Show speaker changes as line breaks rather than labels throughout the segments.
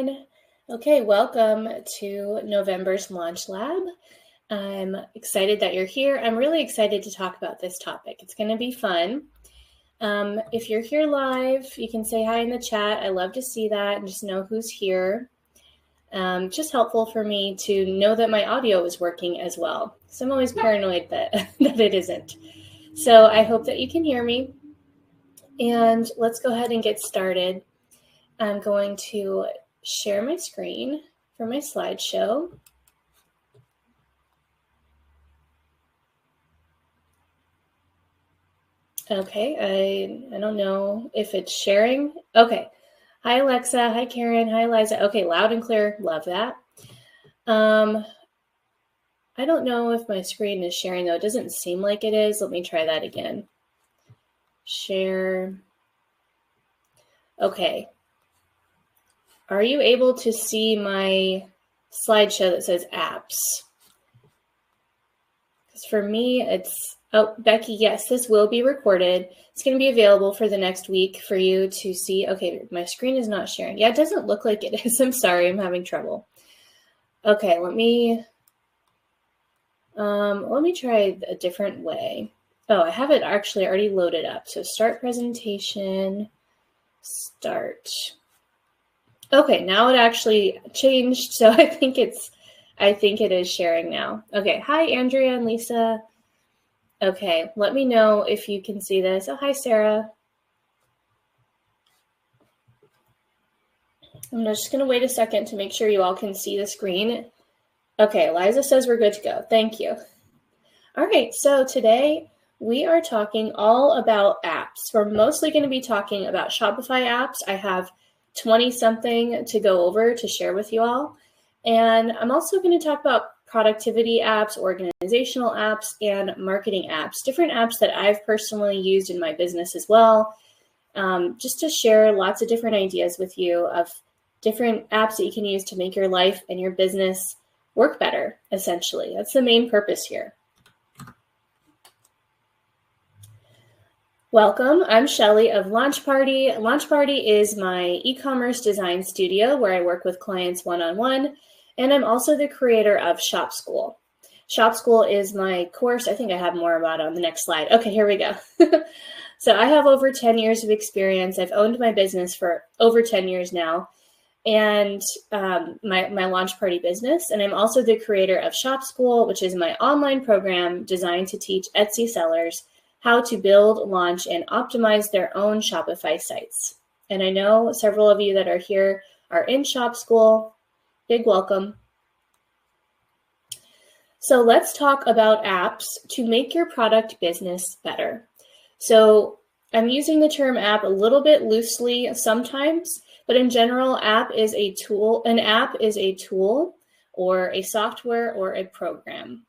everyone. Okay, welcome to November's Launch Lab. I'm excited that you're here. I'm really excited to talk about this topic. It's going to be fun. If you're here live, you can say hi in the chat. I love to see that and just know who's here. Just helpful for me to know that my audio is working as well. So I'm always paranoid that, that it isn't. So I hope that you can hear me. And let's go ahead and get started. I'm going to share my screen for my slideshow. Okay, I don't know if it's sharing. Okay. Hi, Alexa. Hi, Karen. Hi, Eliza. Okay, loud and clear. Love that. I don't know if my screen is sharing, though. It doesn't seem like it is. Let me try that again. Share. Okay. Are you able to see my slideshow that says apps? Because for me, it's, oh, Becky, yes, this will be recorded. It's going to be available for the next week for you to see. Okay, my screen is not sharing. Yeah, it doesn't look like it is. I'm sorry, I'm having trouble. Okay, let me try a different way. Oh, I have it actually already loaded up. So start presentation, start. Okay, now it actually changed. So I think it is sharing now. Okay, hi, Andrea and Lisa. Okay, let me know if you can see this. Oh, hi, Sarah. I'm just going to wait a second to make sure you all can see the screen. Okay, Eliza says we're good to go. Thank you. All right, so today we are talking all about apps. We're mostly going to be talking about Shopify apps. I have 20-something to go over to share with you all. And I'm also going to talk about productivity apps, organizational apps, and marketing apps, different apps that I've personally used in my business as well, just to share lots of different ideas with you of different apps that you can use to make your life and your business work better, essentially. That's the main purpose here. Welcome, I'm Shelly of Launch Party. Launch Party is my e-commerce design studio where I work with clients one-on-one, and I'm also the creator of Shop School. Shop School is my course. I think I have more about it on the next slide. Okay, here we go. So I have over 10 years of experience. I've owned my business for over 10 years now, and my Launch Party business. And I'm also the creator of Shop School, which is my online program designed to teach Etsy sellers how to build, launch, and optimize their own Shopify sites. And I know several of you that are here are in Shop School. Big welcome. So let's talk about apps to make your product business better. So I'm using the term app a little bit loosely sometimes, but in general, an app is a tool or a software or a program.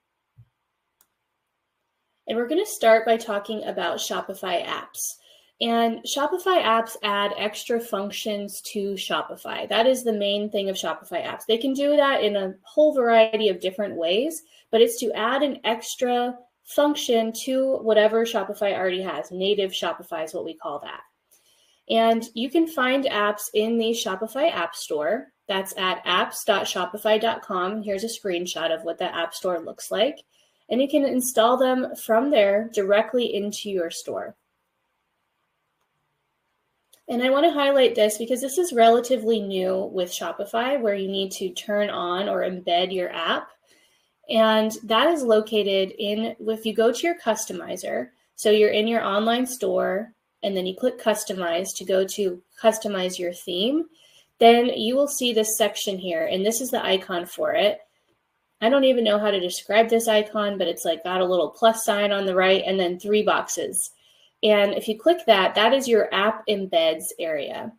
And we're going to start by talking about Shopify apps. And Shopify apps add extra functions to Shopify. That is the main thing of Shopify apps. They can do that in a whole variety of different ways, but it's to add an extra function to whatever Shopify already has. Native Shopify is what we call that. And you can find apps in the Shopify App Store. That's at apps.shopify.com. Here's a screenshot of what the App Store looks like. And you can install them from there directly into your store. And I want to highlight this because this is relatively new with Shopify, where you need to turn on or embed your app. And that is located if you go to your customizer, so you're in your online store, and then you click customize to go to customize your theme, then you will see this section here, and this is the icon for it. I don't even know how to describe this icon, but it's like got a little plus sign on the right and then 3 boxes. And if you click that, that is your app embeds area.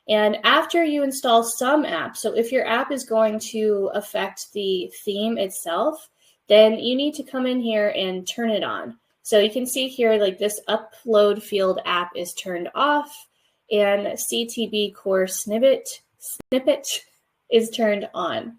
And after you install some apps, so if your app is going to affect the theme itself, then you need to come in here and turn it on. So you can see here, like this upload field app is turned off and CTB core snippet is turned on.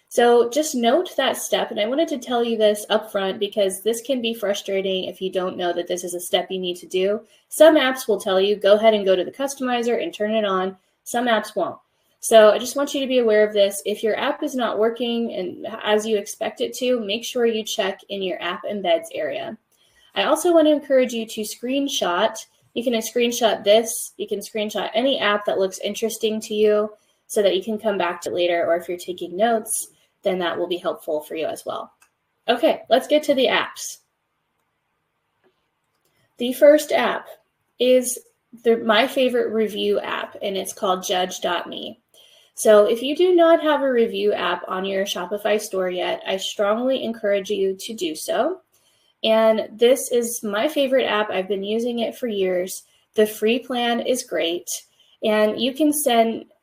So just note that step, and I wanted to tell you this up front because this can be frustrating if you don't know that this is a step you need to do. Some apps will tell you, go ahead and go to the customizer and turn it on. Some apps won't. So I just want you to be aware of this. If your app is not working and as you expect it to, make sure you check in your app embeds area. I also want to encourage you to screenshot. You can screenshot this. You can screenshot any app that looks interesting to you so that you can come back to it later, or if you're taking notes, then that will be helpful for you as well. Okay, let's get to the apps. The first app is my favorite review app, and it's called Judge.me. So if you do not have a review app on your Shopify store yet, I strongly encourage you to do so. And this is my favorite app. I've been using it for years. The free plan is great, and you can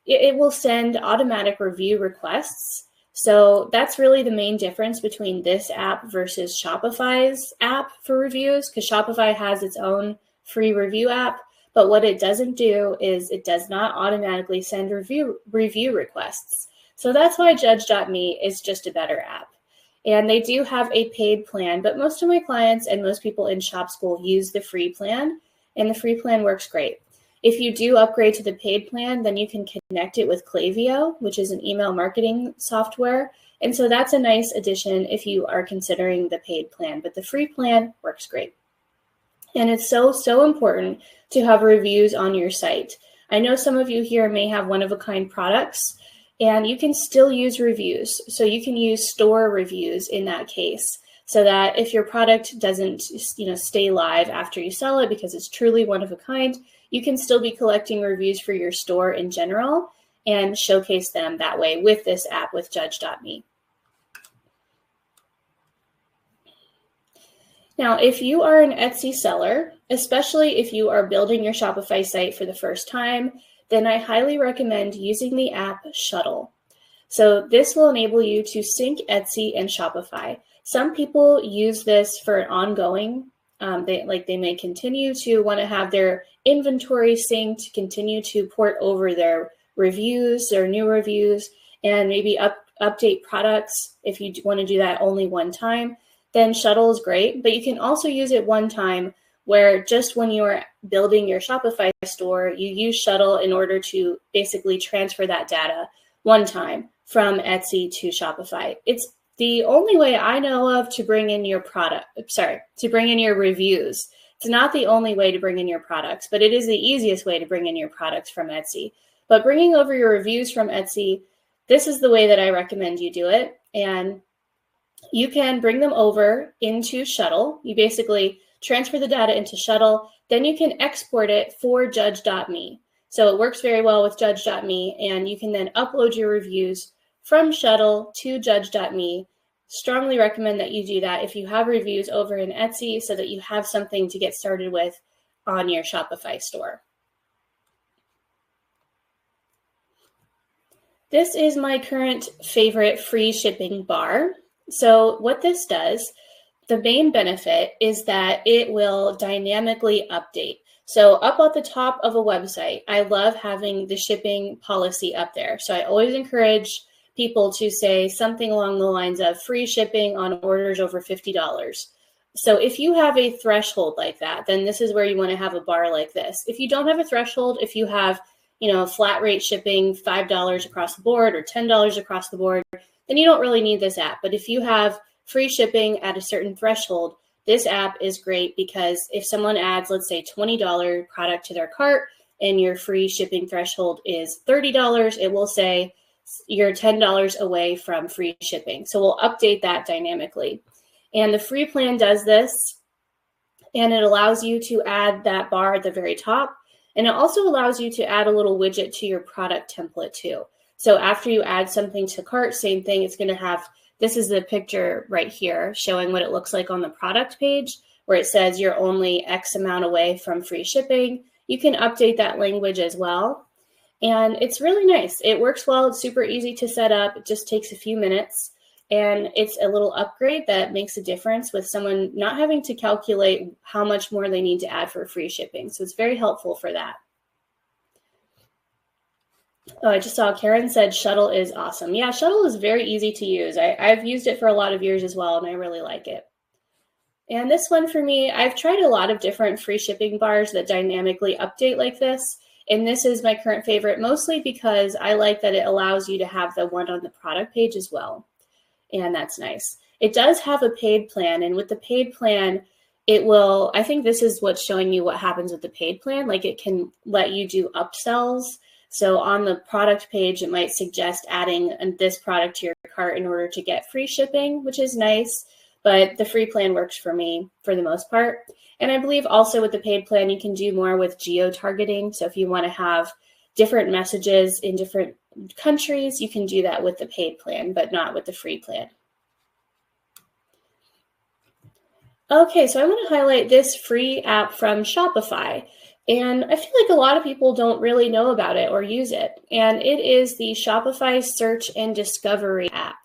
it will send automatic review requests. So that's really the main difference between this app versus Shopify's app for reviews, because Shopify has its own free review app. But what it doesn't do is it does not automatically send review requests. So that's why Judge.me is just a better app. And they do have a paid plan, but most of my clients and most people in Shop School use the free plan, and the free plan works great. If you do upgrade to the paid plan, then you can connect it with Klaviyo, which is an email marketing software. And so that's a nice addition if you are considering the paid plan, but the free plan works great. And it's so important to have reviews on your site. I know some of you here may have one-of-a-kind products, and you can still use reviews. So you can use store reviews in that case, so that if your product doesn't stay live after you sell it because it's truly one-of-a-kind, you can still be collecting reviews for your store in general and showcase them that way with this app, with Judge.me. Now, if you are an Etsy seller, especially if you are building your Shopify site for the first time, then I highly recommend using the app Shuttle. So this will enable you to sync Etsy and Shopify. Some people use this for ongoing. They may continue to want to have their inventory synced, continue to port over their reviews, their new reviews, and maybe update products. If you want to do that only one time, then Shuttle is great. But you can also use it one time, where just when you are building your Shopify store, you use Shuttle in order to basically transfer that data one time from Etsy to Shopify. It's the only way I know of to bring in your reviews. It's not the only way to bring in your products, but it is the easiest way to bring in your products from Etsy. But bringing over your reviews from Etsy, this is the way that I recommend you do it. And you can bring them over into Shuttle. You basically transfer the data into Shuttle, then you can export it for Judge.me. So it works very well with Judge.me, and you can then upload your reviews from Shuttle to Judge.me. Strongly recommend that you do that if you have reviews over in Etsy, so that you have something to get started with on your Shopify store. This is my current favorite free shipping bar. So what this does, the main benefit is that it will dynamically update. So up at the top of a website, I love having the shipping policy up there. So I always encourage people to say something along the lines of free shipping on orders over $50. So if you have a threshold like that, then this is where you want to have a bar like this. If you don't have a threshold, if you have flat rate shipping, $5 across the board or $10 across the board, then you don't really need this app. But if you have free shipping at a certain threshold, this app is great, because if someone adds, let's say, $20 product to their cart and your free shipping threshold is $30, it will say you're $10 away from free shipping. So we'll update that dynamically. And the free plan does this, and it allows you to add that bar at the very top. And it also allows you to add a little widget to your product template too. So after you add something to cart, same thing, it's going to have, this is the picture right here showing what it looks like on the product page, where it says you're only X amount away from free shipping. You can update that language as well. And it's really nice. It works well. It's super easy to set up. It just takes a few minutes. And it's a little upgrade that makes a difference with someone not having to calculate how much more they need to add for free shipping. So it's very helpful for that. Oh, I just saw Karen said Shuttle is awesome. Yeah, Shuttle is very easy to use. I've used it for a lot of years as well, and I really like it. And this one for me, I've tried a lot of different free shipping bars that dynamically update like this, And this is my current favorite, mostly because I like that it allows you to have the one on the product page as well. And that's nice. It does have a paid plan. And with the paid plan, it will, I think this is what's showing you what happens with the paid plan. Like it can let you do upsells. So on the product page, it might suggest adding this product to your cart in order to get free shipping, which is nice. But the free plan works for me for the most part. And I believe also with the paid plan, you can do more with geo-targeting. So if you want to have different messages in different countries, you can do that with the paid plan, but not with the free plan. Okay, so I want to highlight this free app from Shopify. And I feel like a lot of people don't really know about it or use it. And it is the Shopify Search and Discovery app.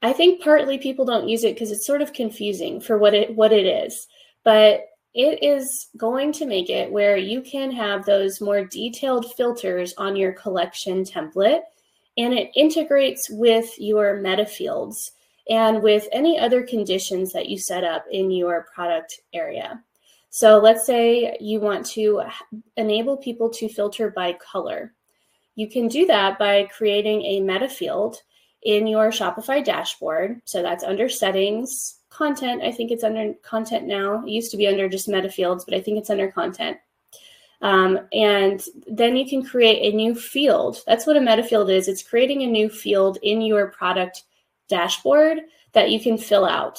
I think partly people don't use it because it's sort of confusing for what it is. But it is going to make it where you can have those more detailed filters on your collection template, and it integrates with your meta fields and with any other conditions that you set up in your product area. So let's say you want to enable people to filter by color. You can do that by creating a meta field in your Shopify dashboard. So that's under settings, content. I think it's under content now. It used to be under just meta fields, but I think it's under content. And then you can create a new field. That's what a meta field is. It's creating a new field in your product dashboard that you can fill out.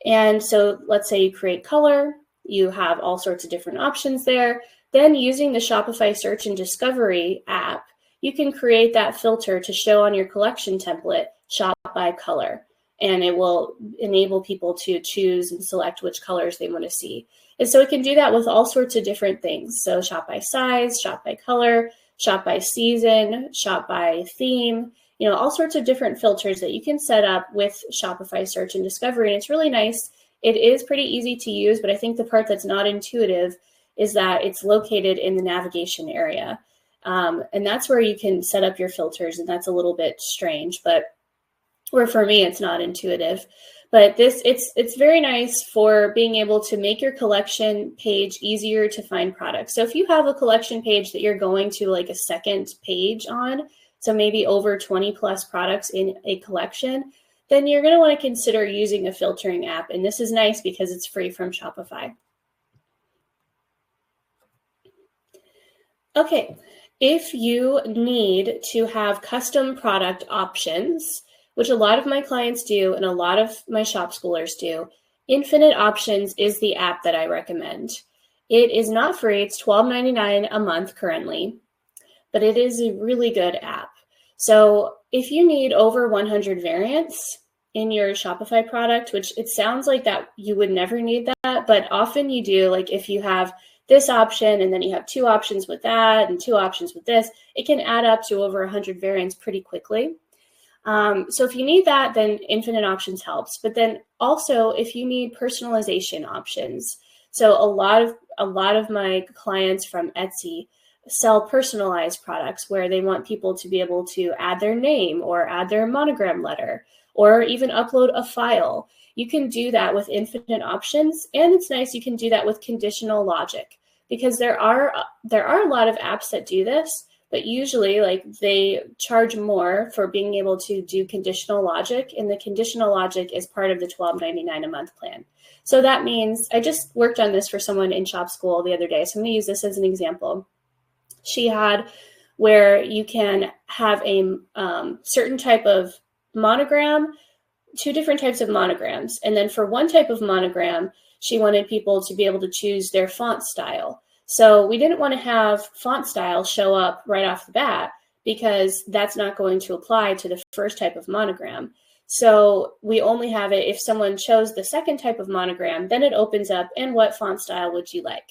And so let's say you create color, you have all sorts of different options there. Then using the Shopify Search and Discovery app, you can create that filter to show on your collection template, shop by color. And it will enable people to choose and select which colors they want to see. And so it can do that with all sorts of different things. So shop by size, shop by color, shop by season, shop by theme, all sorts of different filters that you can set up with Shopify Search and Discovery. And it's really nice. It is pretty easy to use, but I think the part that's not intuitive is that it's located in the navigation area. And that's where you can set up your filters, and that's a little bit strange, or for me, it's not intuitive. But it's very nice for being able to make your collection page easier to find products. So if you have a collection page that you're going to like a second page on, so maybe over 20 plus products in a collection, then you're going to want to consider using a filtering app. And this is nice because it's free from Shopify. Okay, if you need to have custom product options, which a lot of my clients do and a lot of my shop schoolers do, Infinite Options is the app that I recommend. It is not free. It's $12.99 a month currently, but it is a really good app. So if you need over 100 variants in your Shopify product, which it sounds like that you would never need that, but often you do, like if you have this option and then you have 2 options with that and 2 options with this, it can add up to over 100 variants pretty quickly. So if you need that, then Infinite Options helps. But then also if you need personalization options, so a lot of my clients from Etsy sell personalized products where they want people to be able to add their name or add their monogram letter or even upload a file. You can do that with Infinite Options, and it's nice you can do that with conditional logic, because there are a lot of apps that do this, but usually like they charge more for being able to do conditional logic, and the conditional logic is part of the $12.99 a month plan. So that means I just worked on this for someone in shop school the other day, so I'm going to use this as an example. She had where you can have a certain type of monogram, 2 different types of monograms. And then for one type of monogram, she wanted people to be able to choose their font style. So we didn't want to have font style show up right off the bat because that's not going to apply to the first type of monogram. So we only have it if someone chose the second type of monogram, then it opens up, and what font style would you like?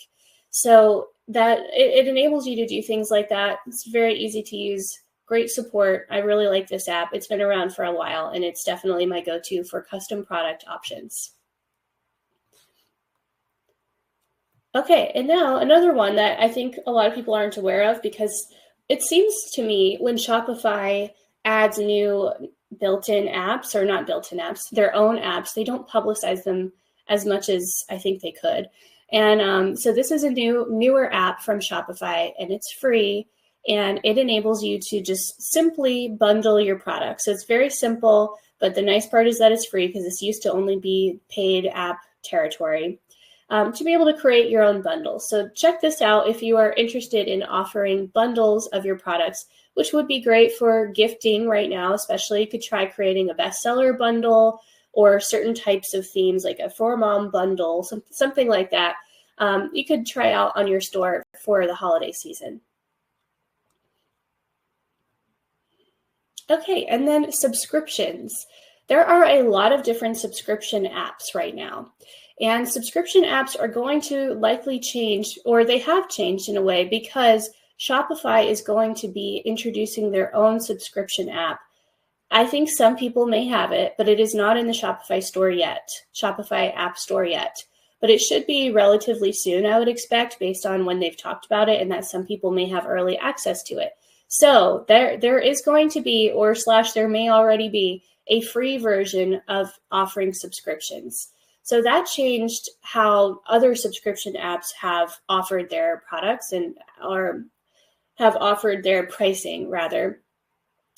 So that it enables you to do things like that. It's very easy to use, great support. I really like this app. It's been around for a while, and it's definitely my go-to for custom product options. Okay, and now another one that I think a lot of people aren't aware of, because it seems to me when Shopify adds new built-in apps, or not built-in apps, their own apps, they don't publicize them as much as I think they could. And so this is a newer app from Shopify, and it's free, and it enables you to just simply bundle your products. So it's very simple, but the nice part is that it's free because this used to only be paid app territory. To be able to create your own bundles. So check this out if you are interested in offering bundles of your products, which would be great for gifting right now, especially. You could try creating a bestseller bundle or certain types of themes like a for mom bundle, something like that. You could try out on your store for the holiday season. Okay, and then subscriptions. There are a lot of different subscription apps right now. And subscription apps are going to likely change, or they have changed in a way, because Shopify is going to be introducing their own subscription app. I think some people may have it, but it is not in the Shopify store yet, Shopify app store yet. But it should be relatively soon, I would expect, based on when they've talked about it and that some people may have early access to it. So there is going to be, or / there may already be, a free version of offering subscriptions. So that changed how other subscription apps have offered their products or have offered their pricing, rather.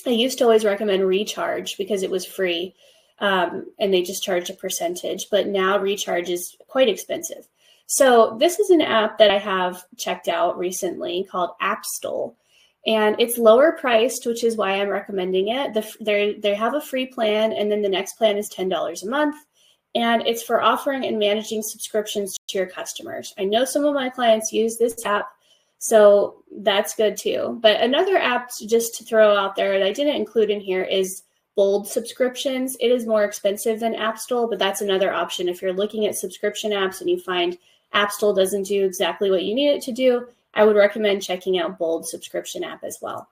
I used to always recommend Recharge because it was free and they just charged a percentage, but now Recharge is quite expensive. So this is an app that I have checked out recently called Appstol. And it's lower priced, which is why I'm recommending it. They have a free plan, and then the next plan is $10 a month. And it's for offering and managing subscriptions to your customers. I know some of my clients use this app, so that's good too. But another app just to throw out there that I didn't include in here is Bold subscriptions. It is more expensive than Appstol, but that's another option. If you're looking at subscription apps and you find Appstol doesn't do exactly what you need it to do, I would recommend checking out Bold subscription app as well.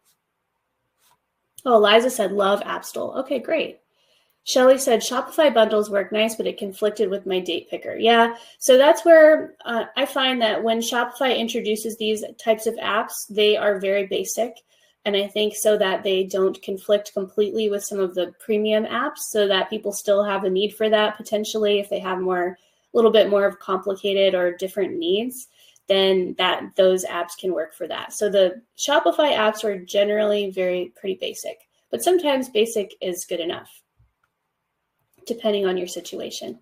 Oh, Liza said, love Appstol. Okay, great. Shelly said, Shopify bundles work nice, but it conflicted with my date picker. Yeah, so that's where I find that when Shopify introduces these types of apps, they are very basic. And I think so that they don't conflict completely with some of the premium apps, so that people still have a need for that potentially if they have a little bit more of complicated or different needs, then those apps can work for that. So the Shopify apps are generally pretty basic, but sometimes basic is good enough, depending on your situation.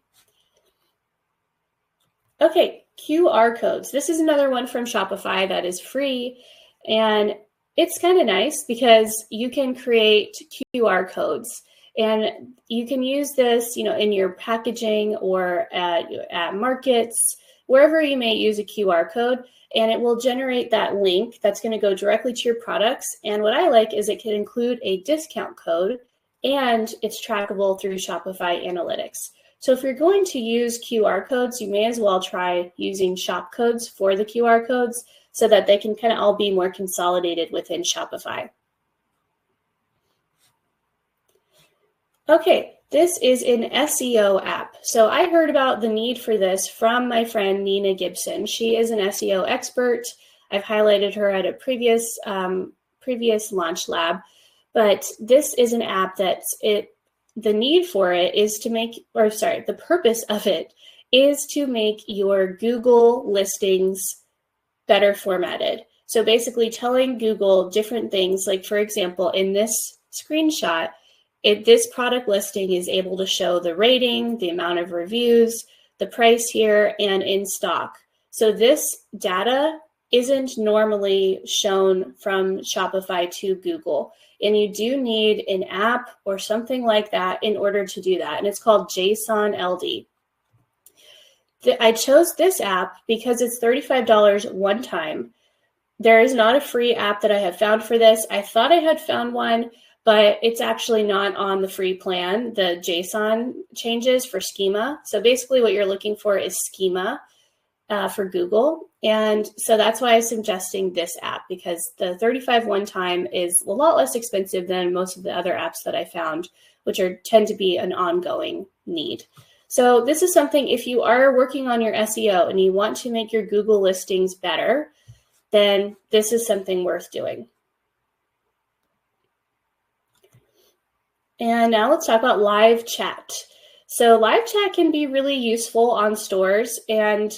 Okay, QR codes. This is another one from Shopify that is free, and it's kind of nice because you can create QR codes, and you can use this, in your packaging or at markets, wherever you may use a QR code, and it will generate that link that's going to go directly to your products. And what I like is it can include a discount code, and it's trackable through Shopify Analytics. So if you're going to use QR codes, you may as well try using shop codes for the QR codes so that they can kind of all be more consolidated within Shopify. Okay, this is an SEO app. So I heard about the need for this from my friend Nina Gibson. She is an SEO expert. I've highlighted her at a previous Launch Lab. But this is an app the need for it is to the purpose of it is to make your Google listings better formatted. So basically telling Google different things, like for example, in this screenshot, this product listing is able to show the rating, the amount of reviews, the price here, and in stock. So this data isn't normally shown from Shopify to Google. And you do need an app or something like that in order to do that. And it's called JSON LD. I chose this app because it's $35 one time. There is not a free app that I have found for this. I thought I had found one, but it's actually not on the free plan, the JSON changes for schema. So basically what you're looking for is schema for Google. And so that's why I'm suggesting this app, because the 35 one time is a lot less expensive than most of the other apps that I found, which tend to be an ongoing need. So this is something, if you are working on your SEO and you want to make your Google listings better, then this is something worth doing. And now let's talk about live chat. So live chat can be really useful on stores, and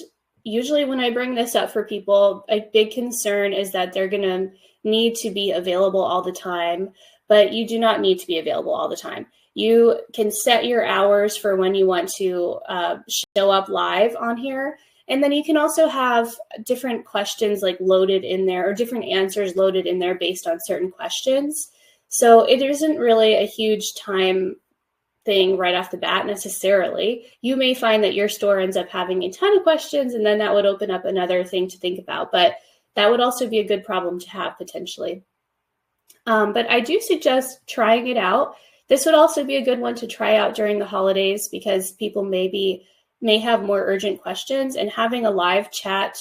usually when I bring this up for people, a big concern is that they're going to need to be available all the time, but you do not need to be available all the time. You can set your hours for when you want to show up live on here. And then you can also have different questions like loaded in there, or different answers loaded in there based on certain questions. So it isn't really a huge time thing right off the bat necessarily. You may find that your store ends up having a ton of questions, and then that would open up another thing to think about. But that would also be a good problem to have potentially. But I do suggest trying it out. This would also be a good one to try out during the holidays, because people may have more urgent questions, and having a live chat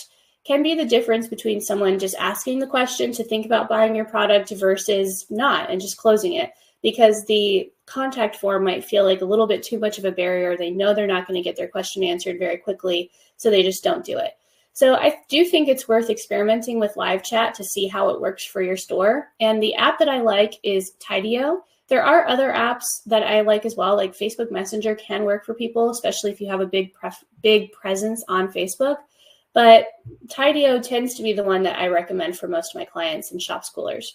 can be the difference between someone just asking the question to think about buying your product versus not and just closing it, because the contact form might feel like a little bit too much of a barrier. They know they're not going to get their question answered very quickly, so they just don't do it. So I do think it's worth experimenting with live chat to see how it works for your store. And the app that I like is Tideo. There are other apps that I like as well, like Facebook Messenger can work for people, especially if you have a big presence on Facebook. But Tideo tends to be the one that I recommend for most of my clients and shop schoolers.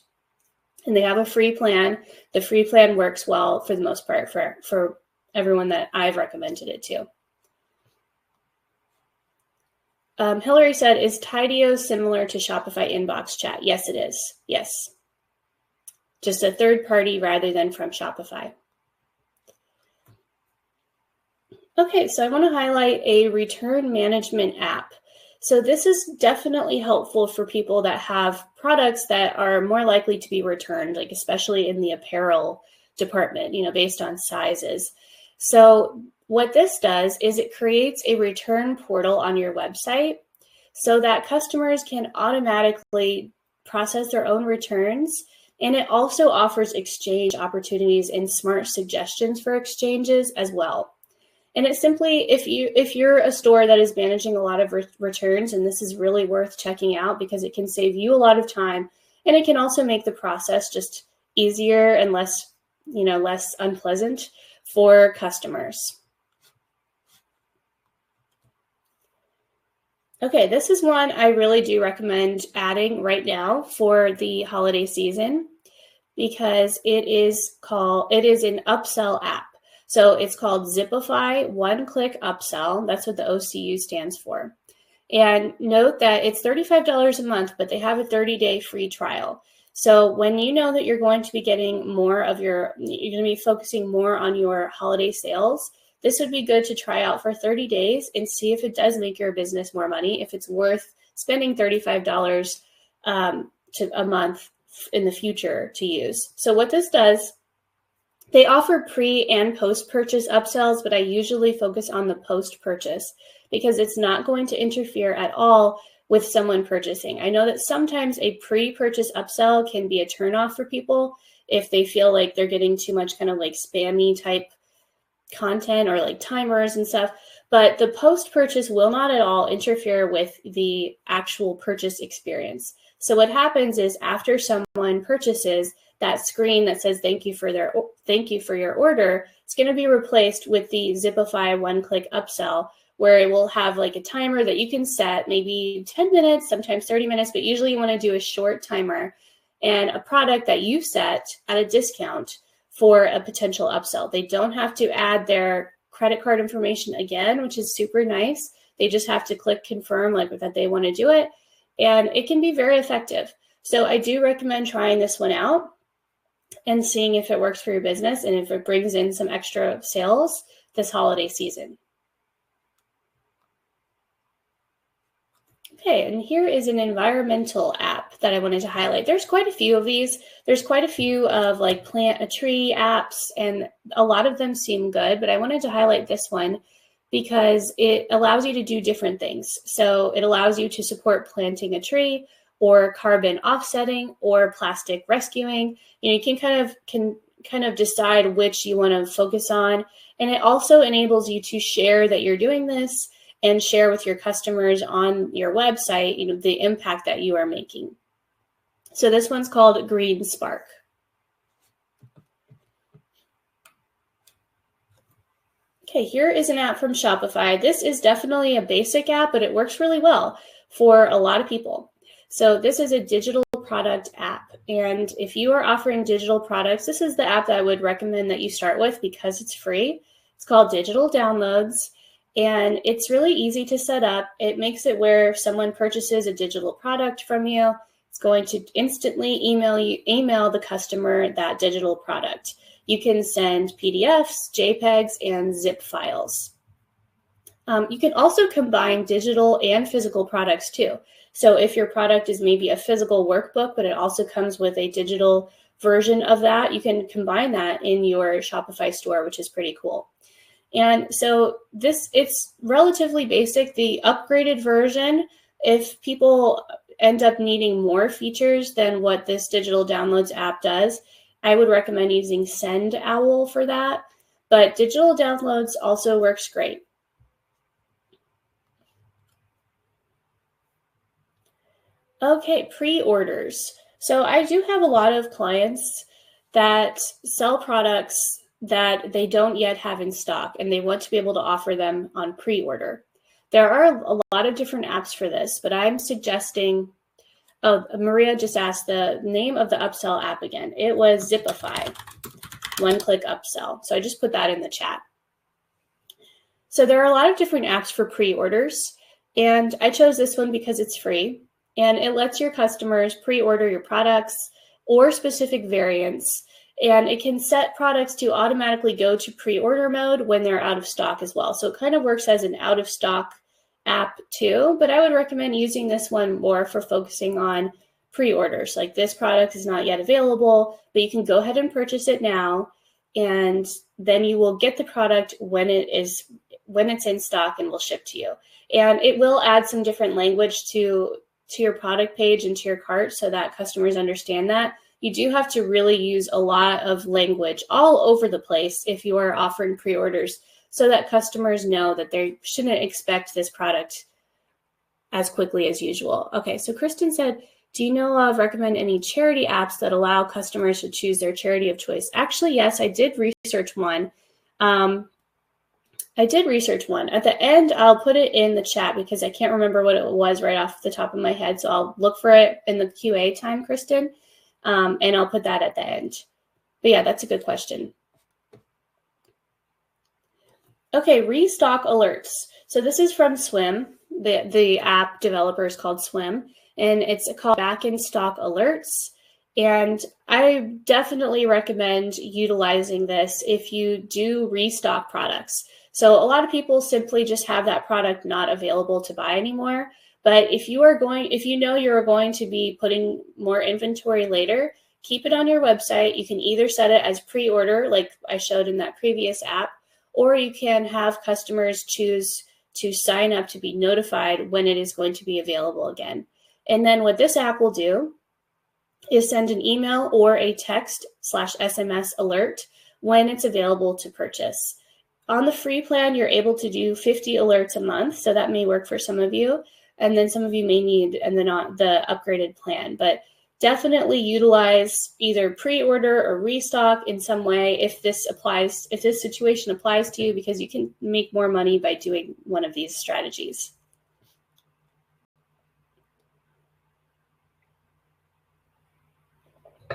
And they have a free plan. The free plan works well for the most part for everyone that I've recommended it to. Hillary said, is Tideo similar to Shopify inbox chat? Yes, it is. Yes. Just a third party rather than from Shopify. Okay, so I want to highlight a return management app. So this is definitely helpful for people that have products that are more likely to be returned, like especially in the apparel department, based on sizes. So what this does is it creates a return portal on your website so that customers can automatically process their own returns. And it also offers exchange opportunities and smart suggestions for exchanges as well. And it's simply, if you're a store that is managing a lot of returns, and this is really worth checking out because it can save you a lot of time, and it can also make the process just easier and less unpleasant for customers. Okay, this is one I really do recommend adding right now for the holiday season, because it is an upsell app. So it's called Zipify One-Click Upsell. That's what the OCU stands for. And note that it's $35 a month, but they have a 30-day free trial. So when you know that you're going to be getting you're going to be focusing more on your holiday sales, this would be good to try out for 30 days and see if it does make your business more money, if it's worth spending $35 a month in the future to use. So what this does, they offer pre and post-purchase upsells, but I usually focus on the post-purchase because it's not going to interfere at all with someone purchasing. I know that sometimes a pre-purchase upsell can be a turnoff for people if they feel like they're getting too much kind of like spammy type content or like timers and stuff, but the post-purchase will not at all interfere with the actual purchase experience. So what happens is after someone purchases, that screen that says thank you for your order, it's going to be replaced with the Zipify One-Click Upsell, where it will have like a timer that you can set, maybe 10 minutes, sometimes 30 minutes, but usually you want to do a short timer, and a product that you set at a discount for a potential upsell. They don't have to add their credit card information again, which is super nice. They just have to click confirm like that they want to do it, and it can be very effective. So I do recommend trying this one out and seeing if it works for your business and if it brings in some extra sales this holiday season. Okay, and here is an environmental app that I wanted to highlight. There's quite a few of these. There's quite a few of like plant a tree apps, and a lot of them seem good, but I wanted to highlight this one because it allows you to do different things. So it allows you to support planting a tree or carbon offsetting or plastic rescuing. You can kind of decide which you want to focus on. And it also enables you to share that you're doing this and share with your customers on your website, the impact that you are making. So this one's called Green Spark. Okay, here is an app from Shopify. This is definitely a basic app, but it works really well for a lot of people. So this is a digital product app. And if you are offering digital products, this is the app that I would recommend that you start with because it's free. It's called Digital Downloads, and it's really easy to set up. It makes it where if someone purchases a digital product from you, it's going to instantly email the customer that digital product. You can send PDFs, JPEGs, and zip files. You can also combine digital and physical products too. So if your product is maybe a physical workbook, but it also comes with a digital version of that, you can combine that in your Shopify store, which is pretty cool. And so it's relatively basic. The upgraded version, if people end up needing more features than what this Digital Downloads app does, I would recommend using Send Owl for that. But Digital Downloads also works great. Okay, pre-orders. So I do have a lot of clients that sell products that they don't yet have in stock, and they want to be able to offer them on pre-order. There are a lot of different apps for this, but I'm suggesting, oh, Maria just asked the name of the upsell app again. It was Zipify, one-click upsell. So I just put that in the chat. So there are a lot of different apps for pre-orders, and I chose this one because it's free, and it lets your customers pre-order your products or specific variants, and it can set products to automatically go to pre-order mode when they're out of stock as well. So it kind of works as an out-of-stock app too, but I would recommend using this one more for focusing on pre-orders. Like, this product is not yet available, but you can go ahead and purchase it now, and then you will get the product when it's in stock and will ship to you. And it will add some different language to your product page and to your cart so that customers understand that. You do have to really use a lot of language all over the place if you are offering pre-orders, so that customers know that they shouldn't expect this product as quickly as usual. Okay, so Kristen said, do you know of, recommend any charity apps that allow customers to choose their charity of choice? Actually, yes, I did research one. At the end, I'll put it in the chat because I can't remember what it was right off the top of my head. So I'll look for it in the QA time, Kristen, and I'll put that at the end. But yeah, that's a good question. Okay, restock alerts. So this is from Swim. The app developer is called Swim, and it's called Back in Stock Alerts. And I definitely recommend utilizing this if you do restock products. So a lot of people simply just have that product not available to buy anymore. But if you know you're going to be putting more inventory later, keep it on your website. You can either set it as pre-order, like I showed in that previous app, or you can have customers choose to sign up to be notified when it is going to be available again. And then what this app will do is send an email or a text/SMS alert when it's available to purchase. On the free plan, you're able to do 50 alerts a month, so that may work for some of you, and then some of you may need the upgraded plan. But definitely utilize either pre-order or restock in some way if this situation applies to you, because you can make more money by doing one of these strategies.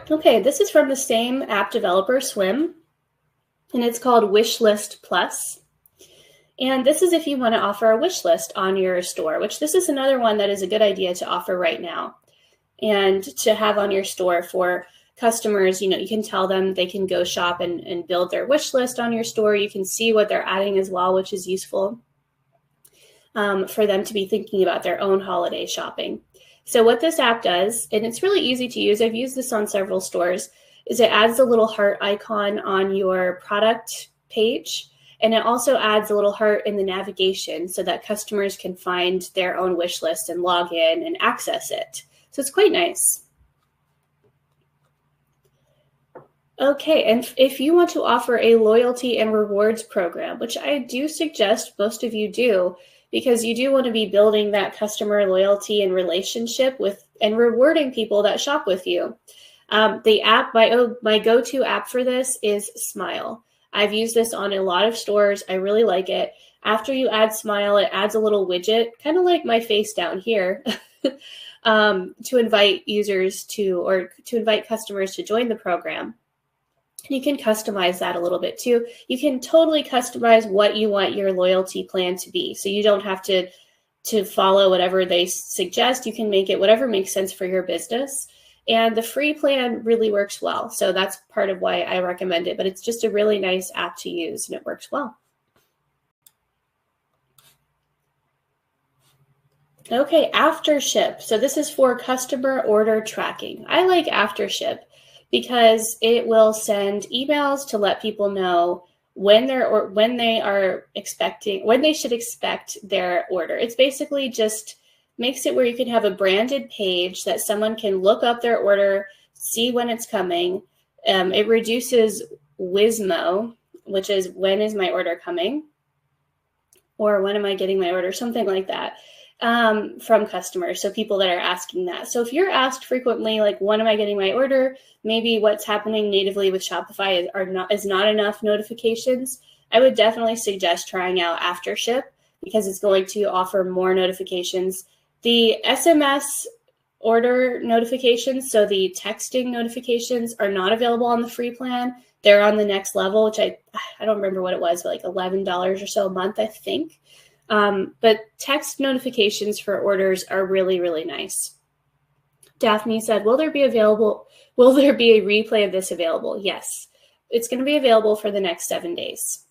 Okay, this is from the same app developer, Swim, and it's called Wishlist Plus. And this is if you want to offer a wish list on your store, which this is another one that is a good idea to offer right now and to have on your store for customers. You can tell them they can go shop and build their wish list on your store. You can see what they're adding as well, which is useful for them to be thinking about their own holiday shopping. So what this app does, and it's really easy to use, I've used this on several stores, is it adds a little heart icon on your product page. And it also adds a little heart in the navigation so that customers can find their own wish list and log in and access it. So it's quite nice. Okay, and if you want to offer a loyalty and rewards program, which I do suggest most of you do, because you do want to be building that customer loyalty and relationship with and rewarding people that shop with you. The app, my go-to app for this is Smile. I've used this on a lot of stores. I really like it. After you add Smile, it adds a little widget, kind of like my face down here, to invite users to, or to invite customers to join the program. You can customize that a little bit too. You can totally customize what you want your loyalty plan to be. So you don't have to follow whatever they suggest. You can make it whatever makes sense for your business. And the free plan really works well. So that's part of why I recommend it. But it's just a really nice app to use and it works well. Okay, AfterShip. So this is for customer order tracking. I like AfterShip because it will send emails to let people know when they should expect their order. It's basically just makes it where you can have a branded page that someone can look up their order, see when it's coming. It reduces WISMO, which is when is my order coming, or when am I getting my order, something like that. From customers, so people that are asking that. So if you're asked frequently, like, when am I getting my order? Maybe what's happening natively with Shopify is not enough notifications. I would definitely suggest trying out AfterShip because it's going to offer more notifications. The SMS order notifications, so the texting notifications, are not available on the free plan. They're on the next level, which I don't remember what it was, but like $11 or so a month, I think. But text notifications for orders are really, really nice. Daphne said, will there be a replay of this available? Yes, it's going to be available for the next 7 days.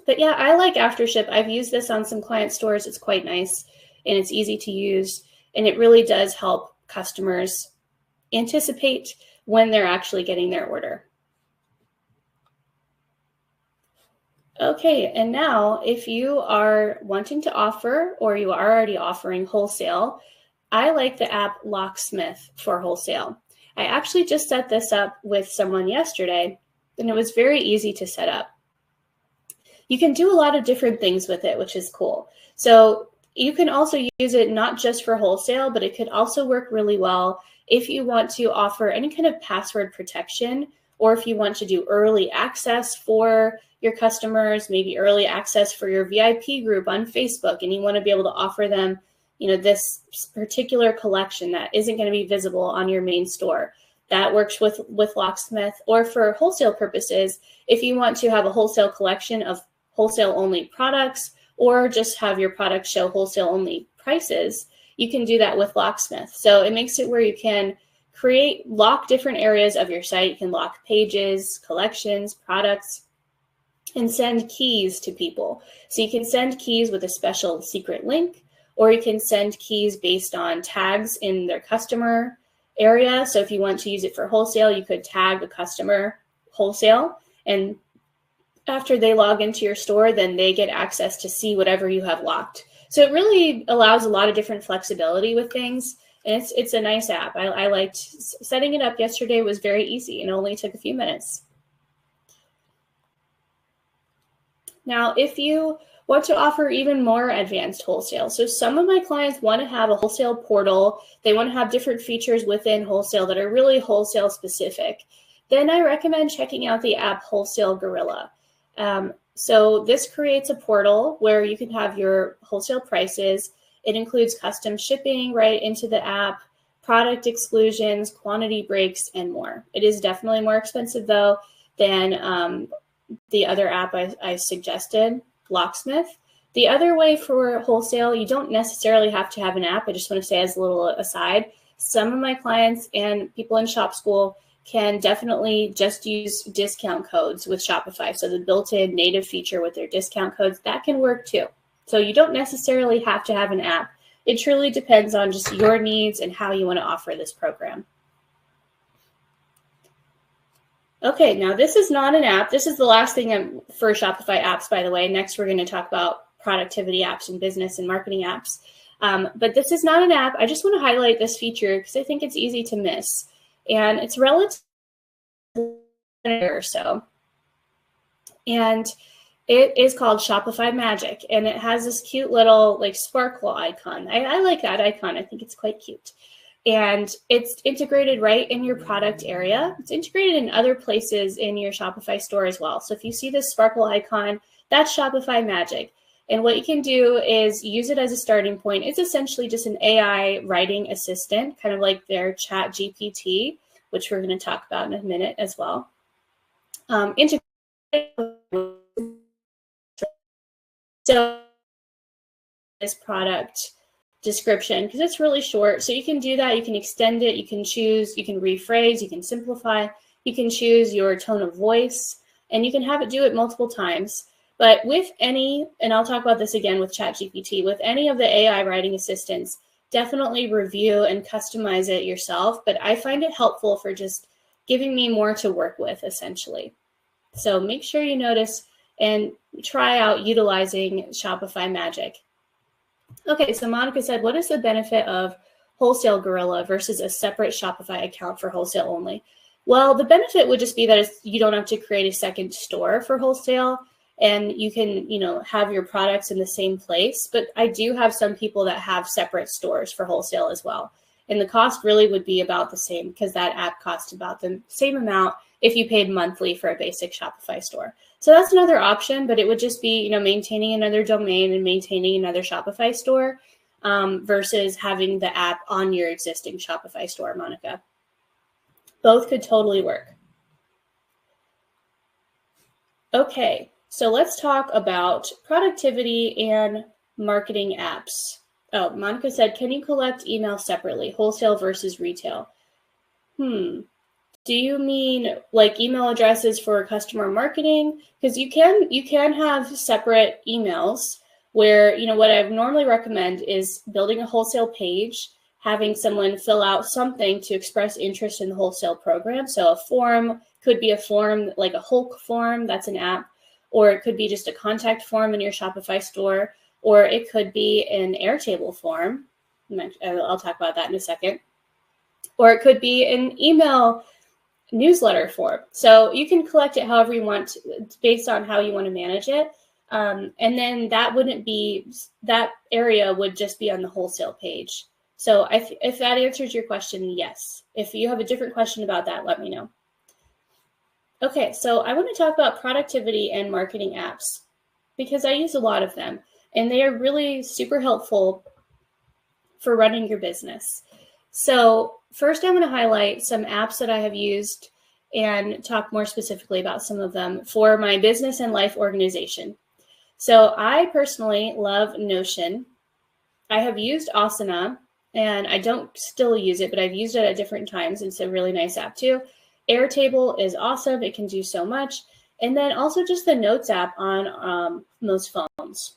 But yeah, I like AfterShip. I've used this on some client stores. It's quite nice and it's easy to use. And it really does help customers anticipate when they're actually getting their order. Okay, and now if you are wanting to offer, or you are already offering wholesale, I like the app Locksmith for wholesale. I actually just set this up with someone yesterday, and it was very easy to set up. You can do a lot of different things with it, which is cool. So you can also use it not just for wholesale, but it could also work really well if you want to offer any kind of password protection, or if you want to do early access for your customers, maybe early access for your VIP group on Facebook, and you want to be able to offer them, this particular collection that isn't going to be visible on your main store. That works with Locksmith. Or for wholesale purposes, if you want to have a wholesale collection of wholesale only products, or just have your products show wholesale only prices, you can do that with Locksmith. So it makes it where you can lock different areas of your site. You can lock pages, collections, products, and send keys to people. So you can send keys with a special secret link, or you can send keys based on tags in their customer area. So if you want to use it for wholesale, you could tag a customer wholesale, and after they log into your store, then they get access to see whatever you have locked. So it really allows a lot of different flexibility with things. And it's a nice app. I liked setting it up yesterday. It was very easy and only took a few minutes. Now, if you want to offer even more advanced wholesale, so some of my clients want to have a wholesale portal. They want to have different features within wholesale that are really wholesale specific. Then I recommend checking out the app Wholesale Gorilla. So this creates a portal where you can have your wholesale prices. It includes custom shipping right into the app, product exclusions, quantity breaks, and more. It is definitely more expensive, though, than the other app I suggested, Locksmith. The other way for wholesale, you don't necessarily have to have an app. I just want to say as a little aside, some of my clients and people in Shop School can definitely just use discount codes with Shopify. So the built-in native feature with their discount codes, that can work too. So you don't necessarily have to have an app. It truly depends on just your needs and how you want to offer this program. Okay, now this is not an app. This is the last thing for Shopify apps, by the way. Next, we're going to talk about productivity apps and business and marketing apps. But this is not an app. I just want to highlight this feature because I think it's easy to miss. And it's relatively or so. And it is called Shopify Magic. And it has this cute little like sparkle icon. I like that icon. I think it's quite cute. and it's integrated right in your product area. It's integrated in other places in your Shopify store as well. So if you see this sparkle icon, that's Shopify magic. And what you can do is use it as a starting point. It's essentially just an AI writing assistant, kind of like their Chat GPT, which we're going to talk about in a minute as well. Integrate so this product description because it's really short. So you can do that. You can extend it. You can choose. You can rephrase. You can simplify. You can choose your tone of voice, and you can have it do it multiple times. But with any, and I'll talk about this again with ChatGPT, with any of the AI writing assistants, definitely review and customize it yourself. But I find it helpful for just giving me more to work with, essentially. So make sure you notice and try out utilizing Shopify Magic. Okay, so Monica said, what is the benefit of Wholesale Gorilla versus a separate Shopify account for wholesale only? Well, the benefit would just be that you don't have to create a second store for wholesale, and you can, have your products in the same place. But I do have some people that have separate stores for wholesale as well. And the cost really would be about the same because that app costs about the same amount if you paid monthly for a basic Shopify store. So that's another option, but it would just be, maintaining another domain and maintaining another Shopify store versus having the app on your existing Shopify store, Monica. Both could totally work. Okay, so let's talk about productivity and marketing apps. Oh, Monica said, can you collect email separately, wholesale versus retail? Do you mean like email addresses for customer marketing? Because you can have separate emails where, what I normally recommend is building a wholesale page, having someone fill out something to express interest in the wholesale program. So a form could be a form like a Hulk form, that's an app, or it could be just a contact form in your Shopify store, or it could be an Airtable form. I'll talk about that in a second. Or it could be an email newsletter form. So you can collect it however you want based on how you want to manage it. And then that area would just be on the wholesale page. So if that answers your question, yes. If you have a different question about that, let me know. Okay, so I want to talk about productivity and marketing apps because I use a lot of them and they are really super helpful for running your business. So first, I'm going to highlight some apps that I have used and talk more specifically about some of them for my business and life organization. So I personally love Notion. I have used Asana, and I don't still use it, but I've used it at different times. It's a really nice app too. Airtable is awesome. It can do so much. And then also just the Notes app on most phones.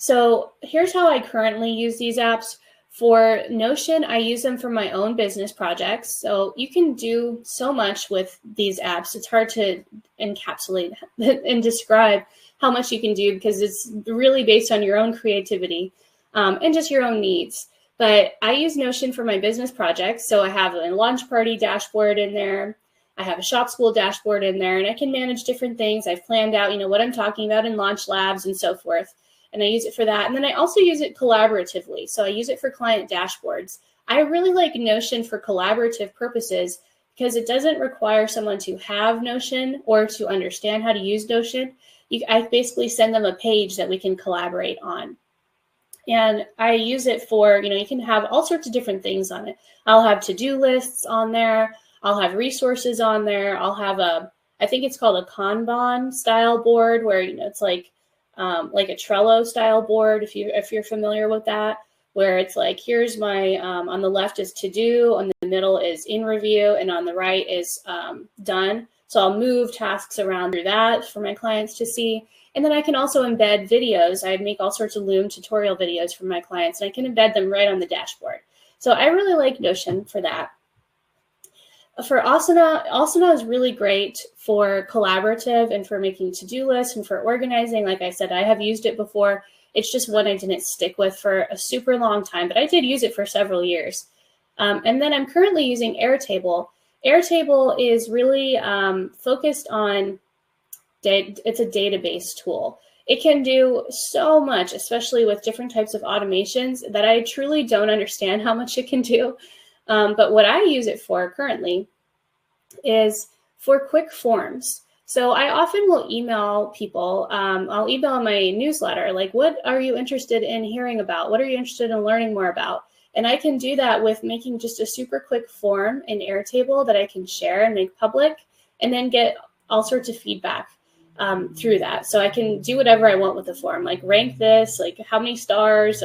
So here's how I currently use these apps. For Notion, I use them for my own business projects. So you can do so much with these apps. It's hard to encapsulate and describe how much you can do because it's really based on your own creativity and just your own needs. But I use Notion for my business projects. So I have a launch party dashboard in there. I have a shop school dashboard in there, and I can manage different things. I've planned out, what I'm talking about in launch labs and so forth. And I use it for that. And then I also use it collaboratively. So I use it for client dashboards. I really like Notion for collaborative purposes because it doesn't require someone to have Notion or to understand how to use Notion. I basically send them a page that we can collaborate on. And I use it for, you can have all sorts of different things on it. I'll have to-do lists on there. I'll have resources on there. I'll have I think it's called a Kanban style board where, it's like a Trello style board, if you're familiar with that, where it's like, here's my, on the left is to do, on the middle is in review, and on the right is done. So I'll move tasks around through that for my clients to see. And then I can also embed videos. I make all sorts of Loom tutorial videos for my clients, and I can embed them right on the dashboard. So I really like Notion for that. For Asana is really great for collaborative and for making to-do lists and for organizing. Like I said, I have used it before. It's just one I didn't stick with for a super long time, but I did use it for several years. And then I'm currently using Airtable. Airtable is really focused on, it's a database tool. It can do so much, especially with different types of automations that I truly don't understand how much it can do. But what I use it for currently is for quick forms. So I often will email people. I'll email my newsletter, like, what are you interested in hearing about? What are you interested in learning more about? And I can do that with making just a super quick form in Airtable that I can share and make public, and then get all sorts of feedback through that. So I can do whatever I want with the form, like rank this, like how many stars,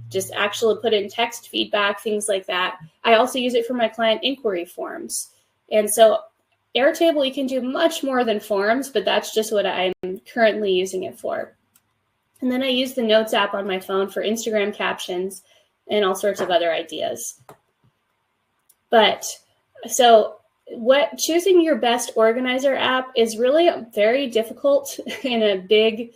just actually put in text feedback, things like that. I also use it for my client inquiry forms. And so Airtable, you can do much more than forms, but that's just what I'm currently using it for. And then I use the Notes app on my phone for Instagram captions and all sorts of other ideas. But so choosing your best organizer app is really very difficult and a big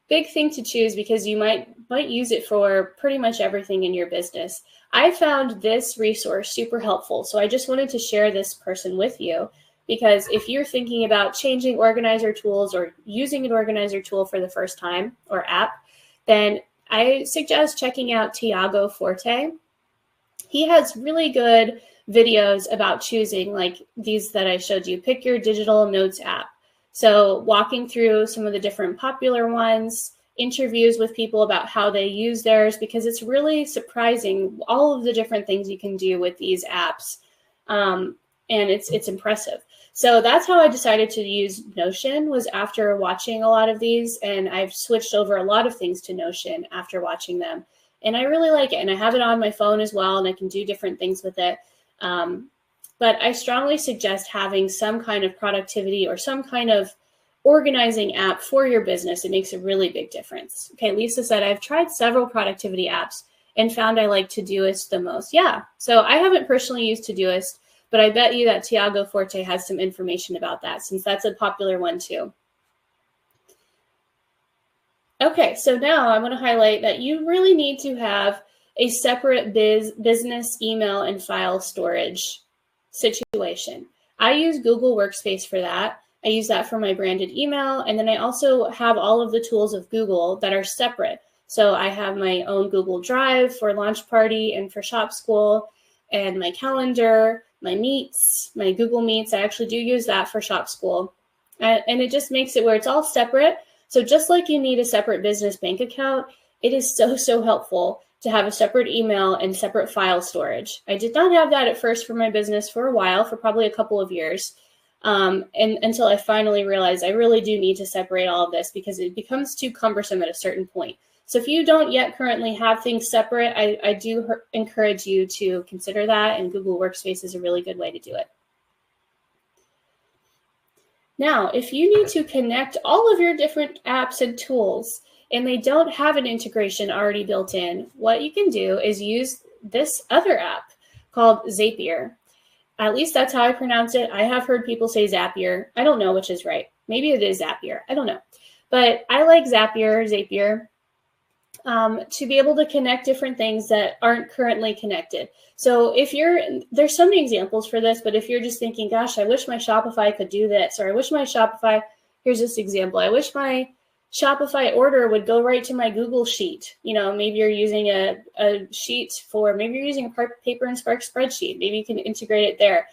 thing to choose, because you might use it for pretty much everything in your business. I found this resource super helpful, so I just wanted to share this person with you, because if you're thinking about changing organizer tools or using an organizer tool for the first time or app, then I suggest checking out Tiago Forte. He has really good videos about choosing, like these that I showed you. Pick your digital notes app. So walking through some of the different popular ones, interviews with people about how they use theirs, because it's really surprising all of the different things you can do with these apps. And it's impressive. So that's how I decided to use Notion, was after watching a lot of these, and I've switched over a lot of things to Notion after watching them. And I really like it, and I have it on my phone as well, and I can do different things with it. But I strongly suggest having some kind of productivity or some kind of organizing app for your business. It makes a really big difference. Okay, Lisa said, I've tried several productivity apps and found I like Todoist the most. Yeah, so I haven't personally used Todoist, but I bet you that Tiago Forte has some information about that, since that's a popular one too. Okay, so now I want to highlight that you really need to have a separate business email and file storage situation. I use Google Workspace for that. I use that for my branded email, and then I also have all of the tools of Google that are separate. So I have my own Google Drive for Launch Party and for Shop School, and my calendar, my Meets, my Google Meets. I actually do use that for Shop School. And it just makes it where it's all separate. So just like you need a separate business bank account, it is so helpful to have a separate email and separate file storage. I did not have that at first for my business for a while, for probably a couple of years, and until I finally realized I really do need to separate all of this, because it becomes too cumbersome at a certain point. So if you don't yet currently have things separate, I do encourage you to consider that, and Google Workspace is a really good way to do it. Now, if you need to connect all of your different apps and tools, and they don't have an integration already built in, what you can do is use this other app called Zapier. At least that's how I pronounce it. I have heard people say Zapier. I don't know which is right. Maybe it is Zapier. I don't know. But I like Zapier, to be able to connect different things that aren't currently connected. So there's so many examples for this, but if you're just thinking, gosh, I wish my Shopify could do this, or I wish my Shopify, here's this example. I wish my Shopify order would go right to my Google Sheet. Maybe you're using a sheet maybe you're using a Paper and Spark spreadsheet. Maybe you can integrate it there.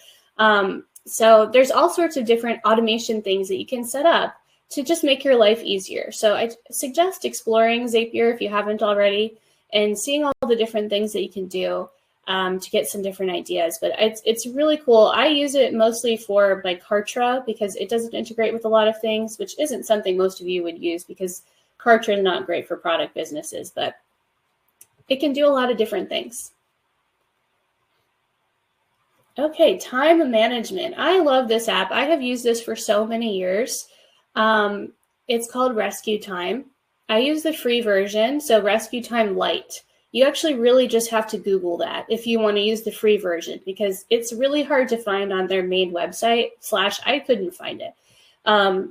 So there's all sorts of different automation things that you can set up to just make your life easier. So I suggest exploring Zapier if you haven't already, and seeing all the different things that you can do to get some different ideas. But it's really cool. I use it mostly for my Kartra, because it doesn't integrate with a lot of things, which isn't something most of you would use, because Kartra is not great for product businesses, but it can do a lot of different things. Okay, time management. I love this app. I have used this for so many years. It's called Rescue Time. I use the free version, so Rescue Time Lite. You actually really just have to Google that if you want to use the free version, because it's really hard to find on their main website, I couldn't find it.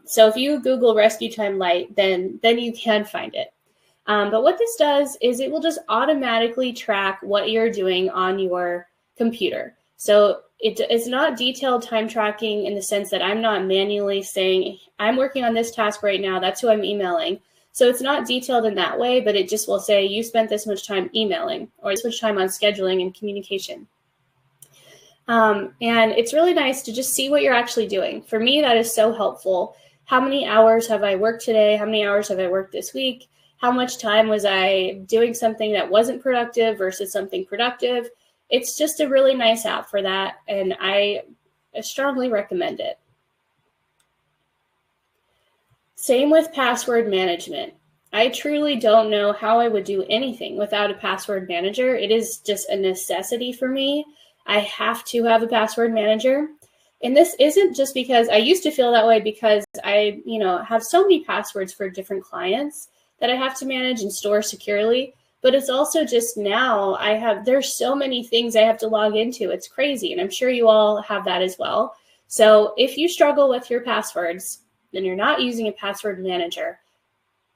So if you Google Rescue Time Lite, then you can find it. But what this does is it will just automatically track what you're doing on your computer. So it's not detailed time tracking in the sense that I'm not manually saying, I'm working on this task right now, that's who I'm emailing. So it's not detailed in that way, but it just will say you spent this much time emailing or this much time on scheduling and communication. And it's really nice to just see what you're actually doing. For me, that is so helpful. How many hours have I worked today? How many hours have I worked this week? How much time was I doing something that wasn't productive versus something productive? It's just a really nice app for that, and I strongly recommend it. Same with password management. I truly don't know how I would do anything without a password manager. It is just a necessity for me. I have to have a password manager. And this isn't just because I used to feel that way because I, have so many passwords for different clients that I have to manage and store securely. But it's also just now there's so many things I have to log into. It's crazy. And I'm sure you all have that as well. So if you struggle with your passwords, then you're not using a password manager,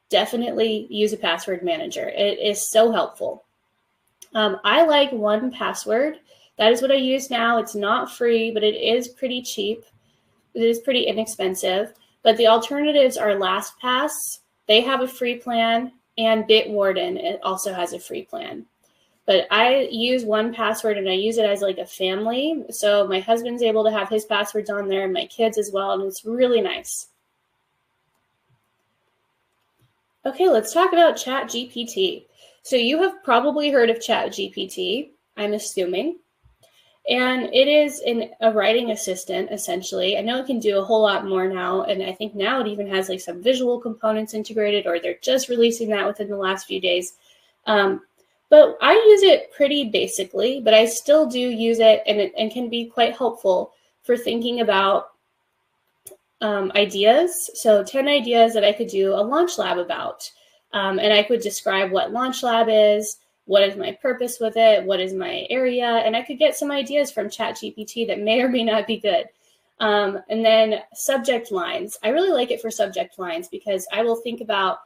definitely use a password manager. It is so helpful. I like 1Password. That is what I use now. It's not free, but it is pretty cheap. It is pretty inexpensive. But the alternatives are LastPass. They have a free plan, and Bitwarden, it also has a free plan. But I use 1Password, and I use it as like a family. So my husband's able to have his passwords on there, and my kids as well, and it's really nice. Okay, let's talk about ChatGPT. So you have probably heard of ChatGPT, I'm assuming. And it is a writing assistant, essentially. I know it can do a whole lot more now, and I think now it even has like some visual components integrated, or they're just releasing that within the last few days. But I use it pretty basically, but I still do use it, and can be quite helpful for thinking about ideas. So 10 ideas that I could do a launch lab about. And I could describe what launch lab is, what is my purpose with it, what is my area, and I could get some ideas from ChatGPT that may or may not be good. And then subject lines. I really like it for subject lines because I will think about,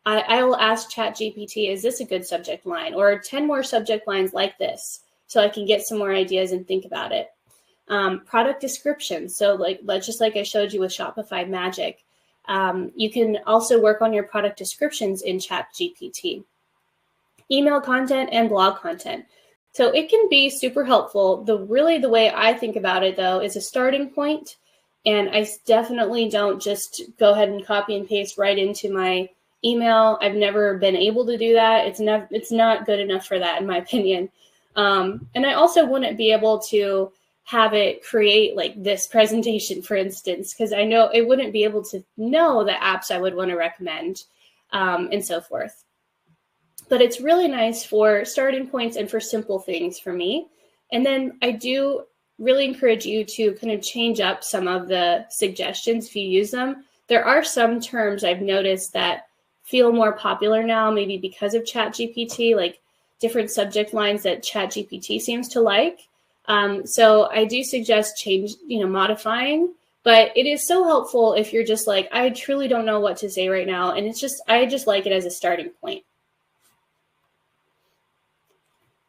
I will ask ChatGPT, is this a good subject line? Or 10 more subject lines like this, so I can get some more ideas and think about it. Product description. So just like I showed you with Shopify Magic, you can also work on your product descriptions in ChatGPT. Email content and blog content. So it can be super helpful. The way I think about it though is a starting point, and I definitely don't just go ahead and copy and paste right into my email. I've never been able to do that. It's not good enough for that in my opinion. And I also wouldn't be able to have it create like this presentation, for instance, because I know it wouldn't be able to know the apps I would want to recommend, and so forth. But it's really nice for starting points and for simple things for me. And then I do really encourage you to kind of change up some of the suggestions if you use them. There are some terms I've noticed that feel more popular now, maybe because of ChatGPT, like different subject lines that ChatGPT seems to like. So I do suggest modifying, but it is so helpful if you're just like, I truly don't know what to say right now. And I just like it as a starting point.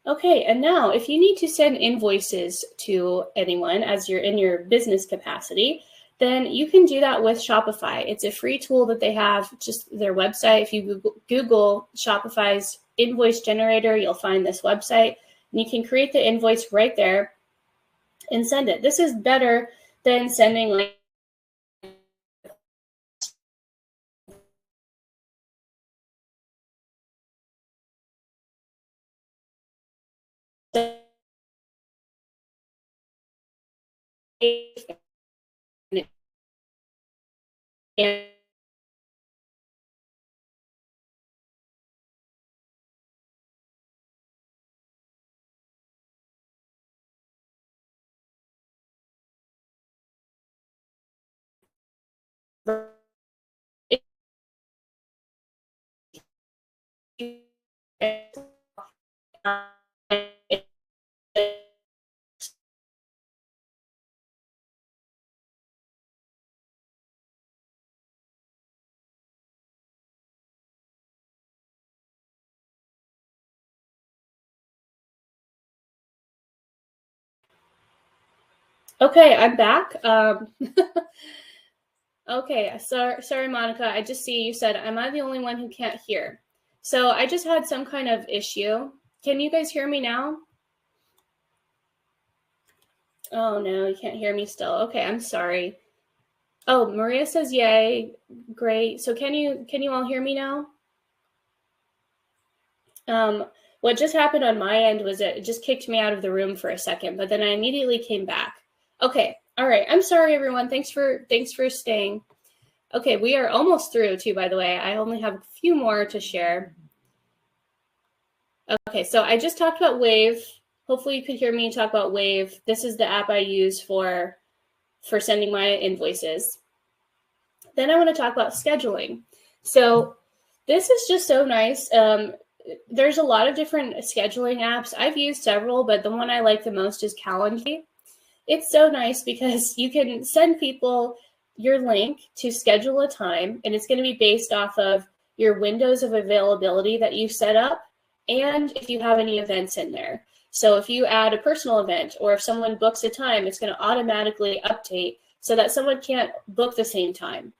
Okay, and now if you need to send invoices to anyone as you're in your business capacity, then you can do that with Shopify. It's a free tool that they have, just their website. If you Google Shopify's invoice generator, you'll find this website, and you can create the invoice right there and send it. This is better than sending like and Okay, I'm back. Okay, sorry, Monica. I just see you said, am I the only one who can't hear? So I just had some kind of issue. Can you guys hear me now? Oh no, you can't hear me still. Okay, I'm sorry. Oh, Maria says yay. Great. So can you all hear me now? What just happened on my end was it just kicked me out of the room for a second, but then I immediately came back. Okay. All right. I'm sorry, everyone. Thanks for staying. Okay, we are almost through too, by the way. I only have a few more to share. Okay, so I just talked about Wave. Hopefully you could hear me talk about Wave. This is the app I use for sending my invoices. Then I want to talk about scheduling. So this is just so nice. There's a lot of different scheduling apps. I've used several, but the one I like the most is Calendly. It's so nice because you can send people your link to schedule a time, and it's going to be based off of your windows of availability that you set up and if you have any events in there. So if you add a personal event or if someone books a time, it's going to automatically update so that someone can't book the same time.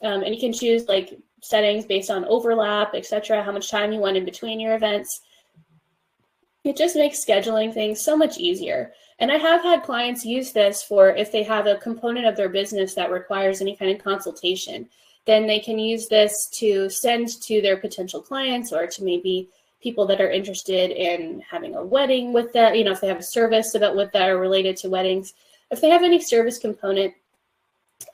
And you can choose like settings based on overlap, etc., how much time you want in between your events. It just makes scheduling things so much easier. And I have had clients use this for if they have a component of their business that requires any kind of consultation, then they can use this to send to their potential clients or to maybe people that are interested in having a wedding with that, if they have a service about what that are related to weddings. If they have any service component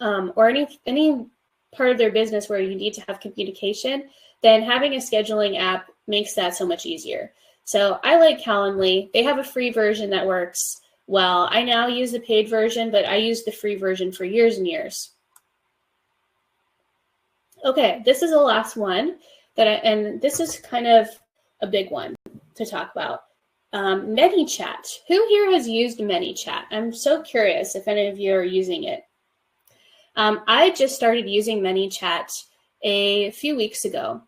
or any part of their business where you need to have communication, then having a scheduling app makes that so much easier. So I like Calendly. They have a free version that works well. I now use the paid version, but I used the free version for years and years. Okay, this is the last one and this is kind of a big one to talk about. ManyChat. Who here has used ManyChat? I'm so curious if any of you are using it. I just started using ManyChat a few weeks ago.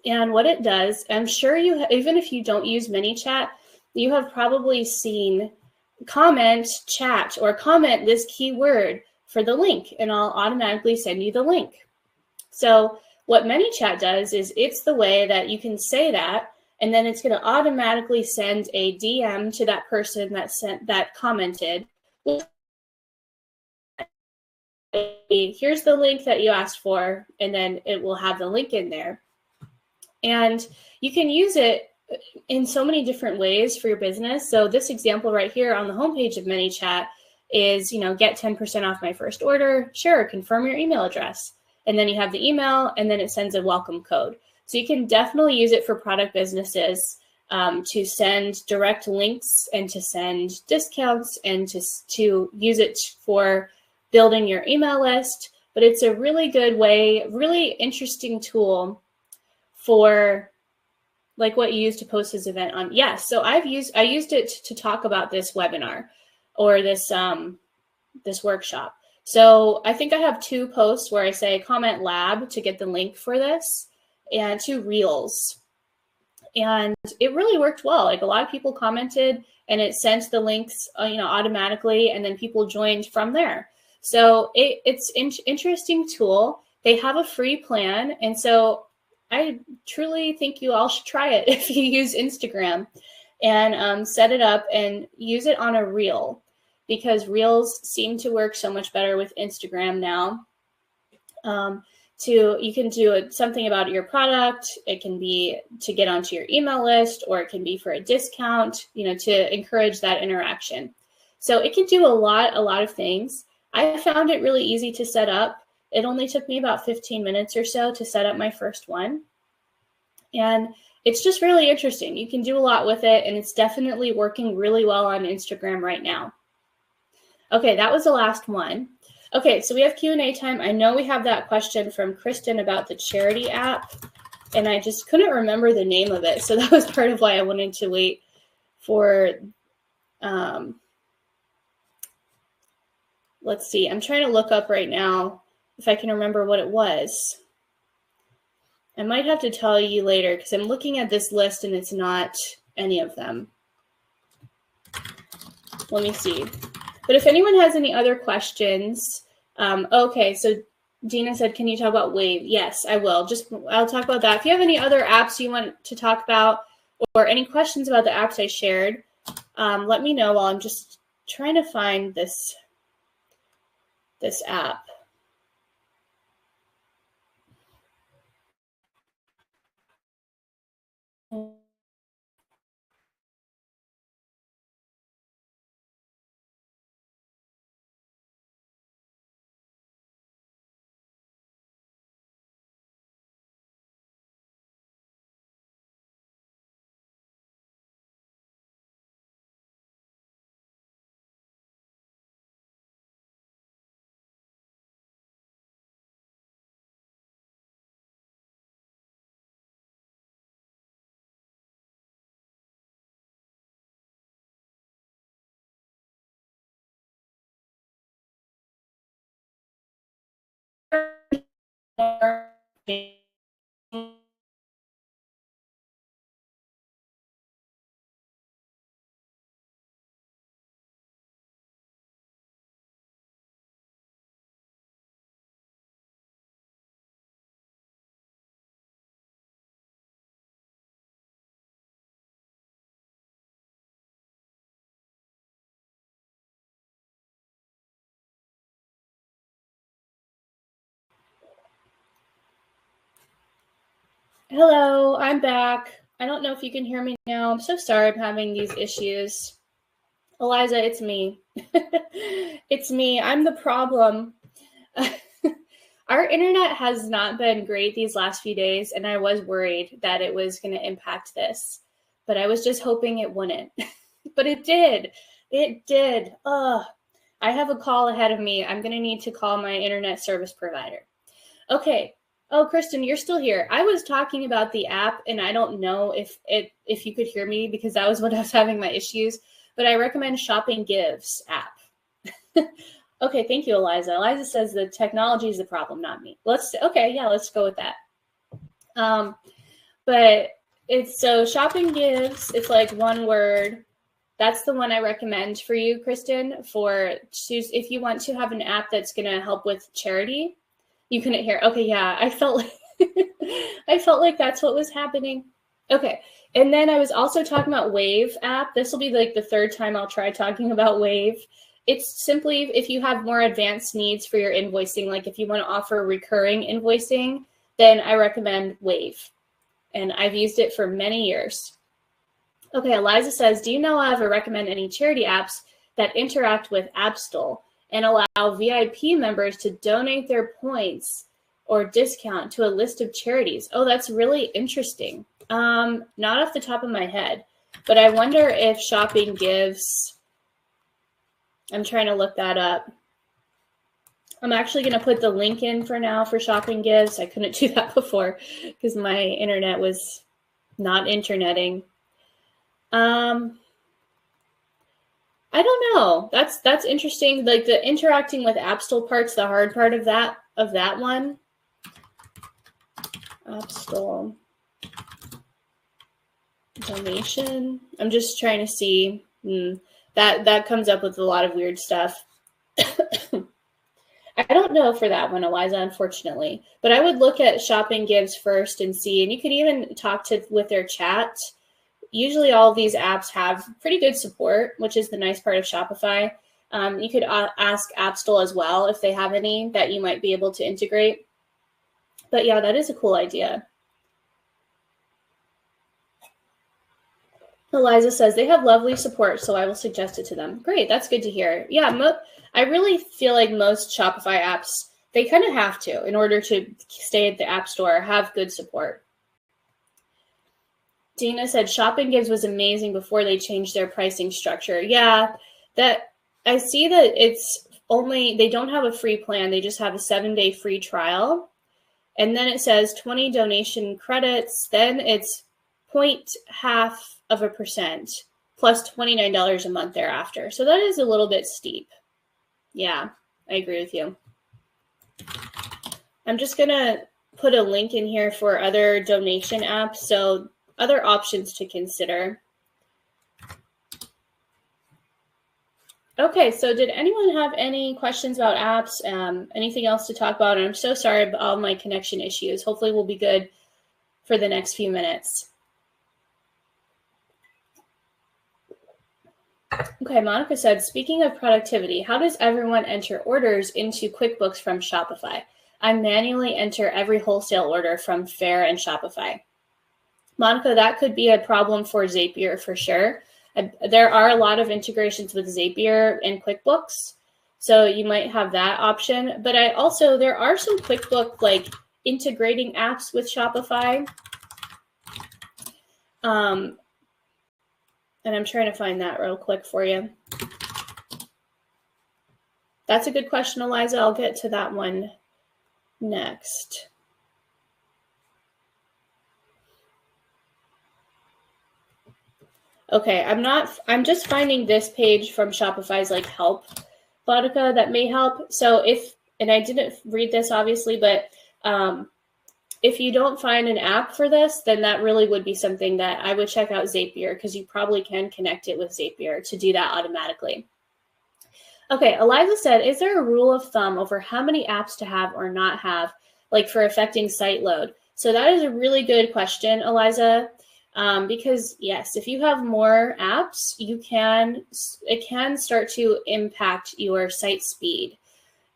And what it does, I'm sure even if you don't use ManyChat, you have probably seen comment chat or comment this keyword for the link, and I'll automatically send you the link. So what ManyChat does is it's the way that you can say that, and then it's going to automatically send a DM to that person that commented. Here's the link that you asked for, and then it will have the link in there. And you can use it in so many different ways for your business. So this example right here on the homepage of ManyChat is, get 10% off my first order. Sure, confirm your email address. And then you have the email, and then it sends a welcome code. So you can definitely use it for product businesses to send direct links and to send discounts and to use it for building your email list. But it's a really good way, really interesting tool for like what you use to post this event on. Yes, so I used it to talk about this webinar or this this workshop. So I think I have 2 posts where I say comment lab to get the link for this, and 2 reels. And it really worked well. Like a lot of people commented and it sent the links automatically, and then people joined from there. So it's an interesting tool. They have a free plan, and so I truly think you all should try it if you use Instagram and set it up and use it on a reel, because reels seem to work so much better with Instagram now. You can do something about your product. It can be to get onto your email list, or it can be for a discount, to encourage that interaction. So it can do a lot of things. I found it really easy to set up. It only took me about 15 minutes or so to set up my first one. And it's just really interesting. You can do a lot with it, and it's definitely working really well on Instagram right now. Okay, that was the last one. Okay, so we have Q&A time. I know we have that question from Kristen about the charity app, and I just couldn't remember the name of it. So that was part of why I wanted to wait for, let's see. I'm trying to look up right now if I can remember what it was. I might have to tell you later because I'm looking at this list and it's not any of them. Let me see. But if anyone has any other questions, Okay, so Gina said, can you talk about Wave? Yes, I will. I'll talk about that. If you have any other apps you want to talk about or any questions about the apps I shared, let me know while I'm just trying to find this app. Hello, I'm back. I don't know if you can hear me now. I'm so sorry I'm having these issues. Eliza, it's me. It's me. I'm the problem. Our internet has not been great these last few days, and I was worried that it was going to impact this, but I was just hoping it wouldn't. But it did. It did. Ugh. I have a call ahead of me. I'm going to need to call my internet service provider. Okay. Oh, Kristen, you're still here. I was talking about the app, and I don't know if you could hear me because that was when I was having my issues, but I recommend Shopping Gives app. Okay, thank you, Eliza. Eliza says the technology is the problem, not me. Let's go with that. But it's so Shopping Gives, it's like one word. That's the one I recommend for you, Kristen, for choose if you want to have an app that's going to help with charity. You couldn't hear. Okay, yeah, I felt like that's what was happening. Okay, and then I was also talking about Wave app. This will be like the third time I'll try talking about Wave. It's simply if you have more advanced needs for your invoicing, like if you want to offer recurring invoicing, then I recommend Wave. And I've used it for many years. Okay, Eliza says, do you know of or recommend any charity apps that interact with AppStore and allow VIP members to donate their points or discount to a list of charities? Oh, that's really interesting. Not off the top of my head, but I wonder if Shopping Gives. I'm trying to look that up. I'm actually going to put the link in for now for Shopping Gives. I couldn't do that before because my internet was not interneting. I don't know. That's interesting. Like the interacting with AppStore part's the hard part of that one. AppStore donation. I'm just trying to see. That comes up with a lot of weird stuff. I don't know for that one, Eliza, unfortunately. But I would look at Shopping Gives first and see, and you could even talk with their chat. Usually all of these apps have pretty good support, which is the nice part of Shopify. You could ask AppStore as well if they have any that you might be able to integrate. But yeah, that is a cool idea. Eliza says they have lovely support, so I will suggest it to them. Great, that's good to hear. Yeah, I really feel like most Shopify apps, they kind of have to, in order to stay at the App Store, have good support. Dina said Shopping Gives was amazing before they changed their pricing structure. Yeah, that I see that it's only, they don't have a free plan. They just have a 7-day free trial. And then it says 20 donation credits. Then it's 0.5% plus $29 a month thereafter. So that is a little bit steep. Yeah, I agree with you. I'm just going to put a link in here for other donation apps. So other options to consider. Okay, so did anyone have any questions about apps? Anything else to talk about? And I'm so sorry about all my connection issues. Hopefully we'll be good for the next few minutes. Okay, Monica said, speaking of productivity, how does everyone enter orders into QuickBooks from Shopify? I manually enter every wholesale order from Fair and Shopify. Monica, that could be a problem for Zapier for sure. There are a lot of integrations with Zapier and QuickBooks, so you might have that option. But there are some QuickBook like integrating apps with Shopify. And I'm trying to find that real quick for you. That's a good question, Eliza. I'll get to that one next. Okay, I'm just finding this page from Shopify's like help, Monica, that may help. So and I didn't read this obviously, but if you don't find an app for this, then that really would be something that I would check out Zapier, because you probably can connect it with Zapier to do that automatically. Okay, Eliza said, is there a rule of thumb over how many apps to have or not have, like for affecting site load? So that is a really good question, Eliza, because yes, if you have more apps, it can start to impact your site speed.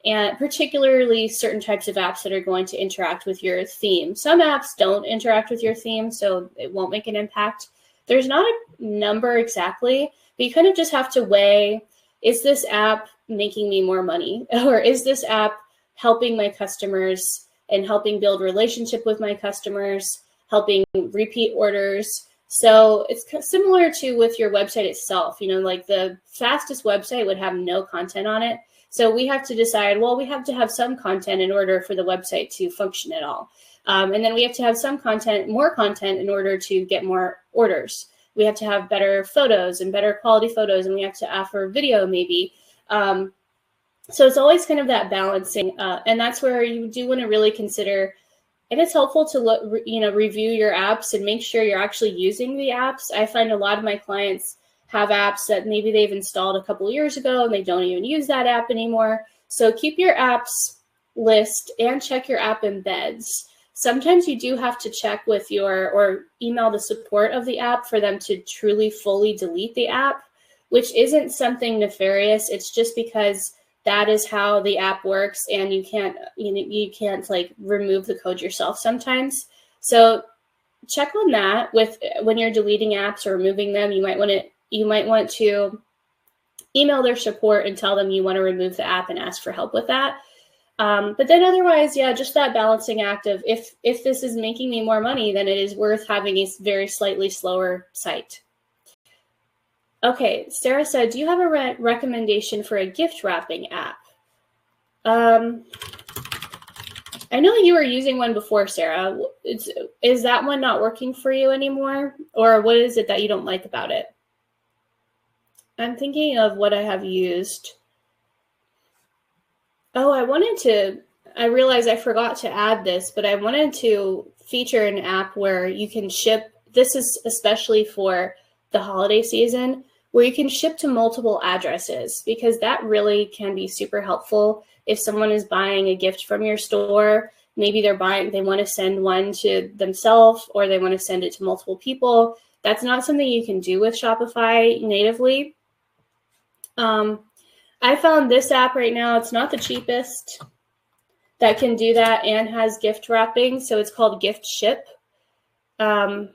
And particularly certain types of apps that are going to interact with your theme. Some apps don't interact with your theme, so it won't make an impact. There's not a number exactly, but you kind of just have to weigh, is this app making me more money? Or is this app helping my customers and helping build relationship with my customers, helping repeat orders? So it's similar to with your website itself. Like the fastest website would have no content on it. So we have to decide, well, we have to have some content in order for the website to function at all. And then we have to have more content in order to get more orders. We have to have better photos and better quality photos, and we have to offer video maybe. So it's always kind of that balancing. And that's where you do want to really consider, and it's helpful to review your apps and make sure you're actually using the apps. I find a lot of my clients have apps that maybe they've installed a couple years ago and they don't even use that app anymore. So keep your apps list and check your app embeds. Sometimes you do have to check with or email the support of the app for them to truly fully delete the app, which isn't something nefarious. It's just because that is how the app works, and you can't like remove the code yourself sometimes. So check on that when you're deleting apps or removing them. You might want to email their support and tell them you want to remove the app and ask for help with that. But then otherwise, yeah, just that balancing act of if this is making me more money, then it is worth having a very slightly slower site. Okay, Sarah said, do you have a recommendation for a gift wrapping app? I know you were using one before, Sarah. Is that one not working for you anymore? Or what is it that you don't like about it? I'm thinking of what I have used. Oh, I realized I forgot to add this, but I wanted to feature an app where you can ship. This is especially for the holiday season, where you can ship to multiple addresses, because that really can be super helpful. If someone is buying a gift from your store, maybe they want to send one to themselves, or they want to send it to multiple people. That's not something you can do with Shopify natively. I found this app right now. It's not the cheapest that can do that and has gift wrapping. So it's called Gift Ship. It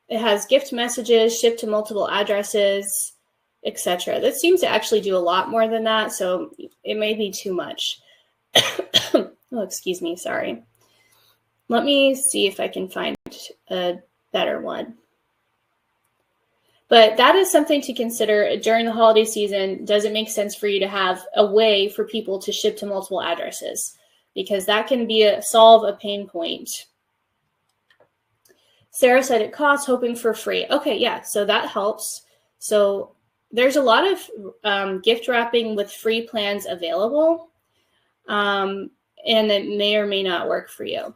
has gift messages, ship to multiple addresses, etc. This seems to actually do a lot more than that, so it may be too much. Oh, excuse me, sorry. Let me see if I can find a better one. But that is something to consider during the holiday season. Does it make sense for you to have a way for people to ship to multiple addresses? Because that can solve a pain point. Sarah said it costs, hoping for free. Okay, yeah, so that helps. So there's a lot of gift wrapping with free plans available, and it may or may not work for you.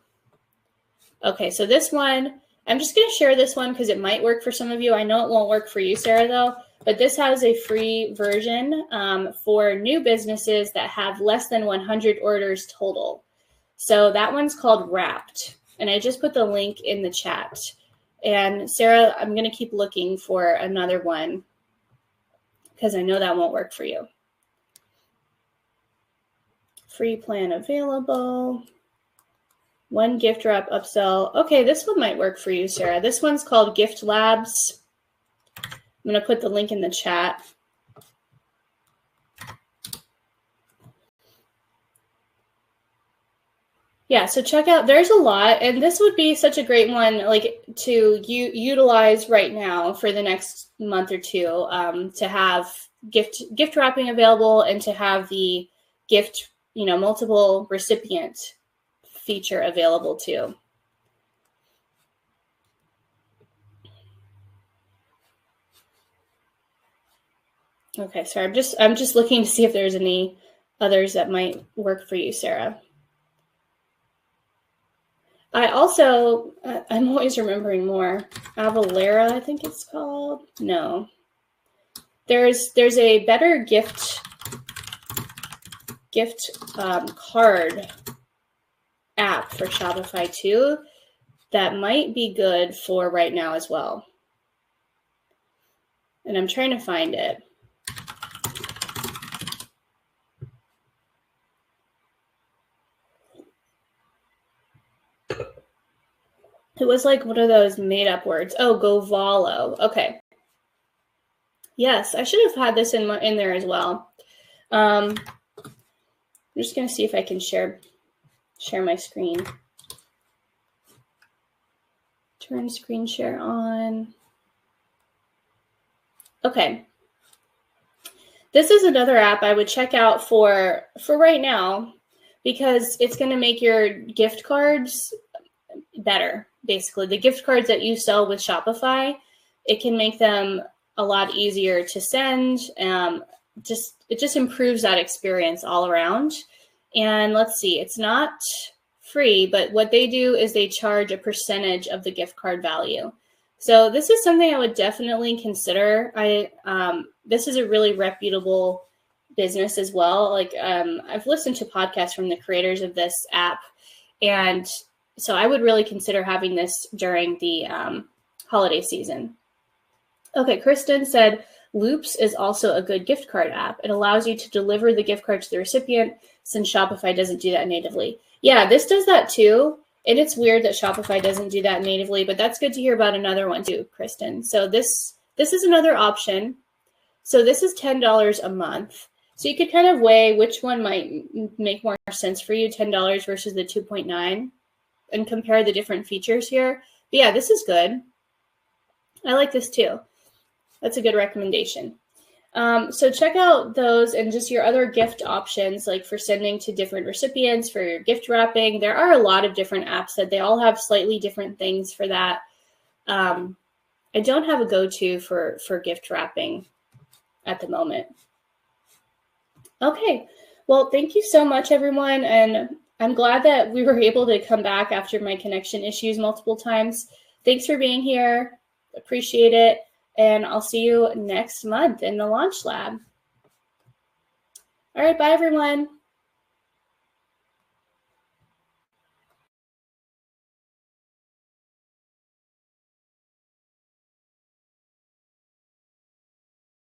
Okay, so this one, I'm just going to share this one because it might work for some of you. I know it won't work for you, Sarah, though. But this has a free version for new businesses that have less than 100 orders total. So that one's called Wrapped. And I just put the link in the chat. And Sarah, I'm going to keep looking for another one because I know that won't work for you. Free plan available. One gift wrap upsell. Okay, this one might work for you, Sarah. This one's called Gift Labs. I'm going to put the link in the chat. Yeah, so check out, there's a lot, and this would be such a great one like to utilize right now for the next month or two, to have gift wrapping available and to have the gift, multiple recipient feature available too. Okay, sorry, I'm just looking to see if there's any others that might work for you, Sarah. I also, I'm always remembering more. Avalera, I think it's called. No. There's a better gift card app for Shopify too that might be good for right now as well. And I'm trying to find it. It was like one of those made up words. Oh, Govalo. Okay. Yes, I should have had this in there as well. I'm just going to see if I can share my screen. Turn screen share on. Okay. This is another app I would check out for right now because it's going to make your gift cards better. Basically, the gift cards that you sell with Shopify, it can make them a lot easier to send. It just improves that experience all around. And let's see, it's not free, but what they do is they charge a percentage of the gift card value. So this is something I would definitely consider. This is a really reputable business as well. Like I've listened to podcasts from the creators of this app, and so I would really consider having this during the holiday season. Okay, Kristen said, Loops is also a good gift card app. It allows you to deliver the gift card to the recipient since Shopify doesn't do that natively. Yeah, this does that too. And it's weird that Shopify doesn't do that natively, but that's good to hear about another one too, Kristen. So this is another option. So this is $10 a month. So you could kind of weigh which one might make more sense for you, $10 versus the 2.9. And compare the different features here. But yeah, this is good. I like this too. That's a good recommendation. So check out those and just your other gift options, like for sending to different recipients, for your gift wrapping. There are a lot of different apps that they all have slightly different things for that. I don't have a go-to for gift wrapping at the moment. Okay, well, thank you so much, everyone. And I'm glad that we were able to come back after my connection issues multiple times. Thanks for being here. Appreciate it. And I'll see you next month in the Launch Lab. All right, bye, everyone.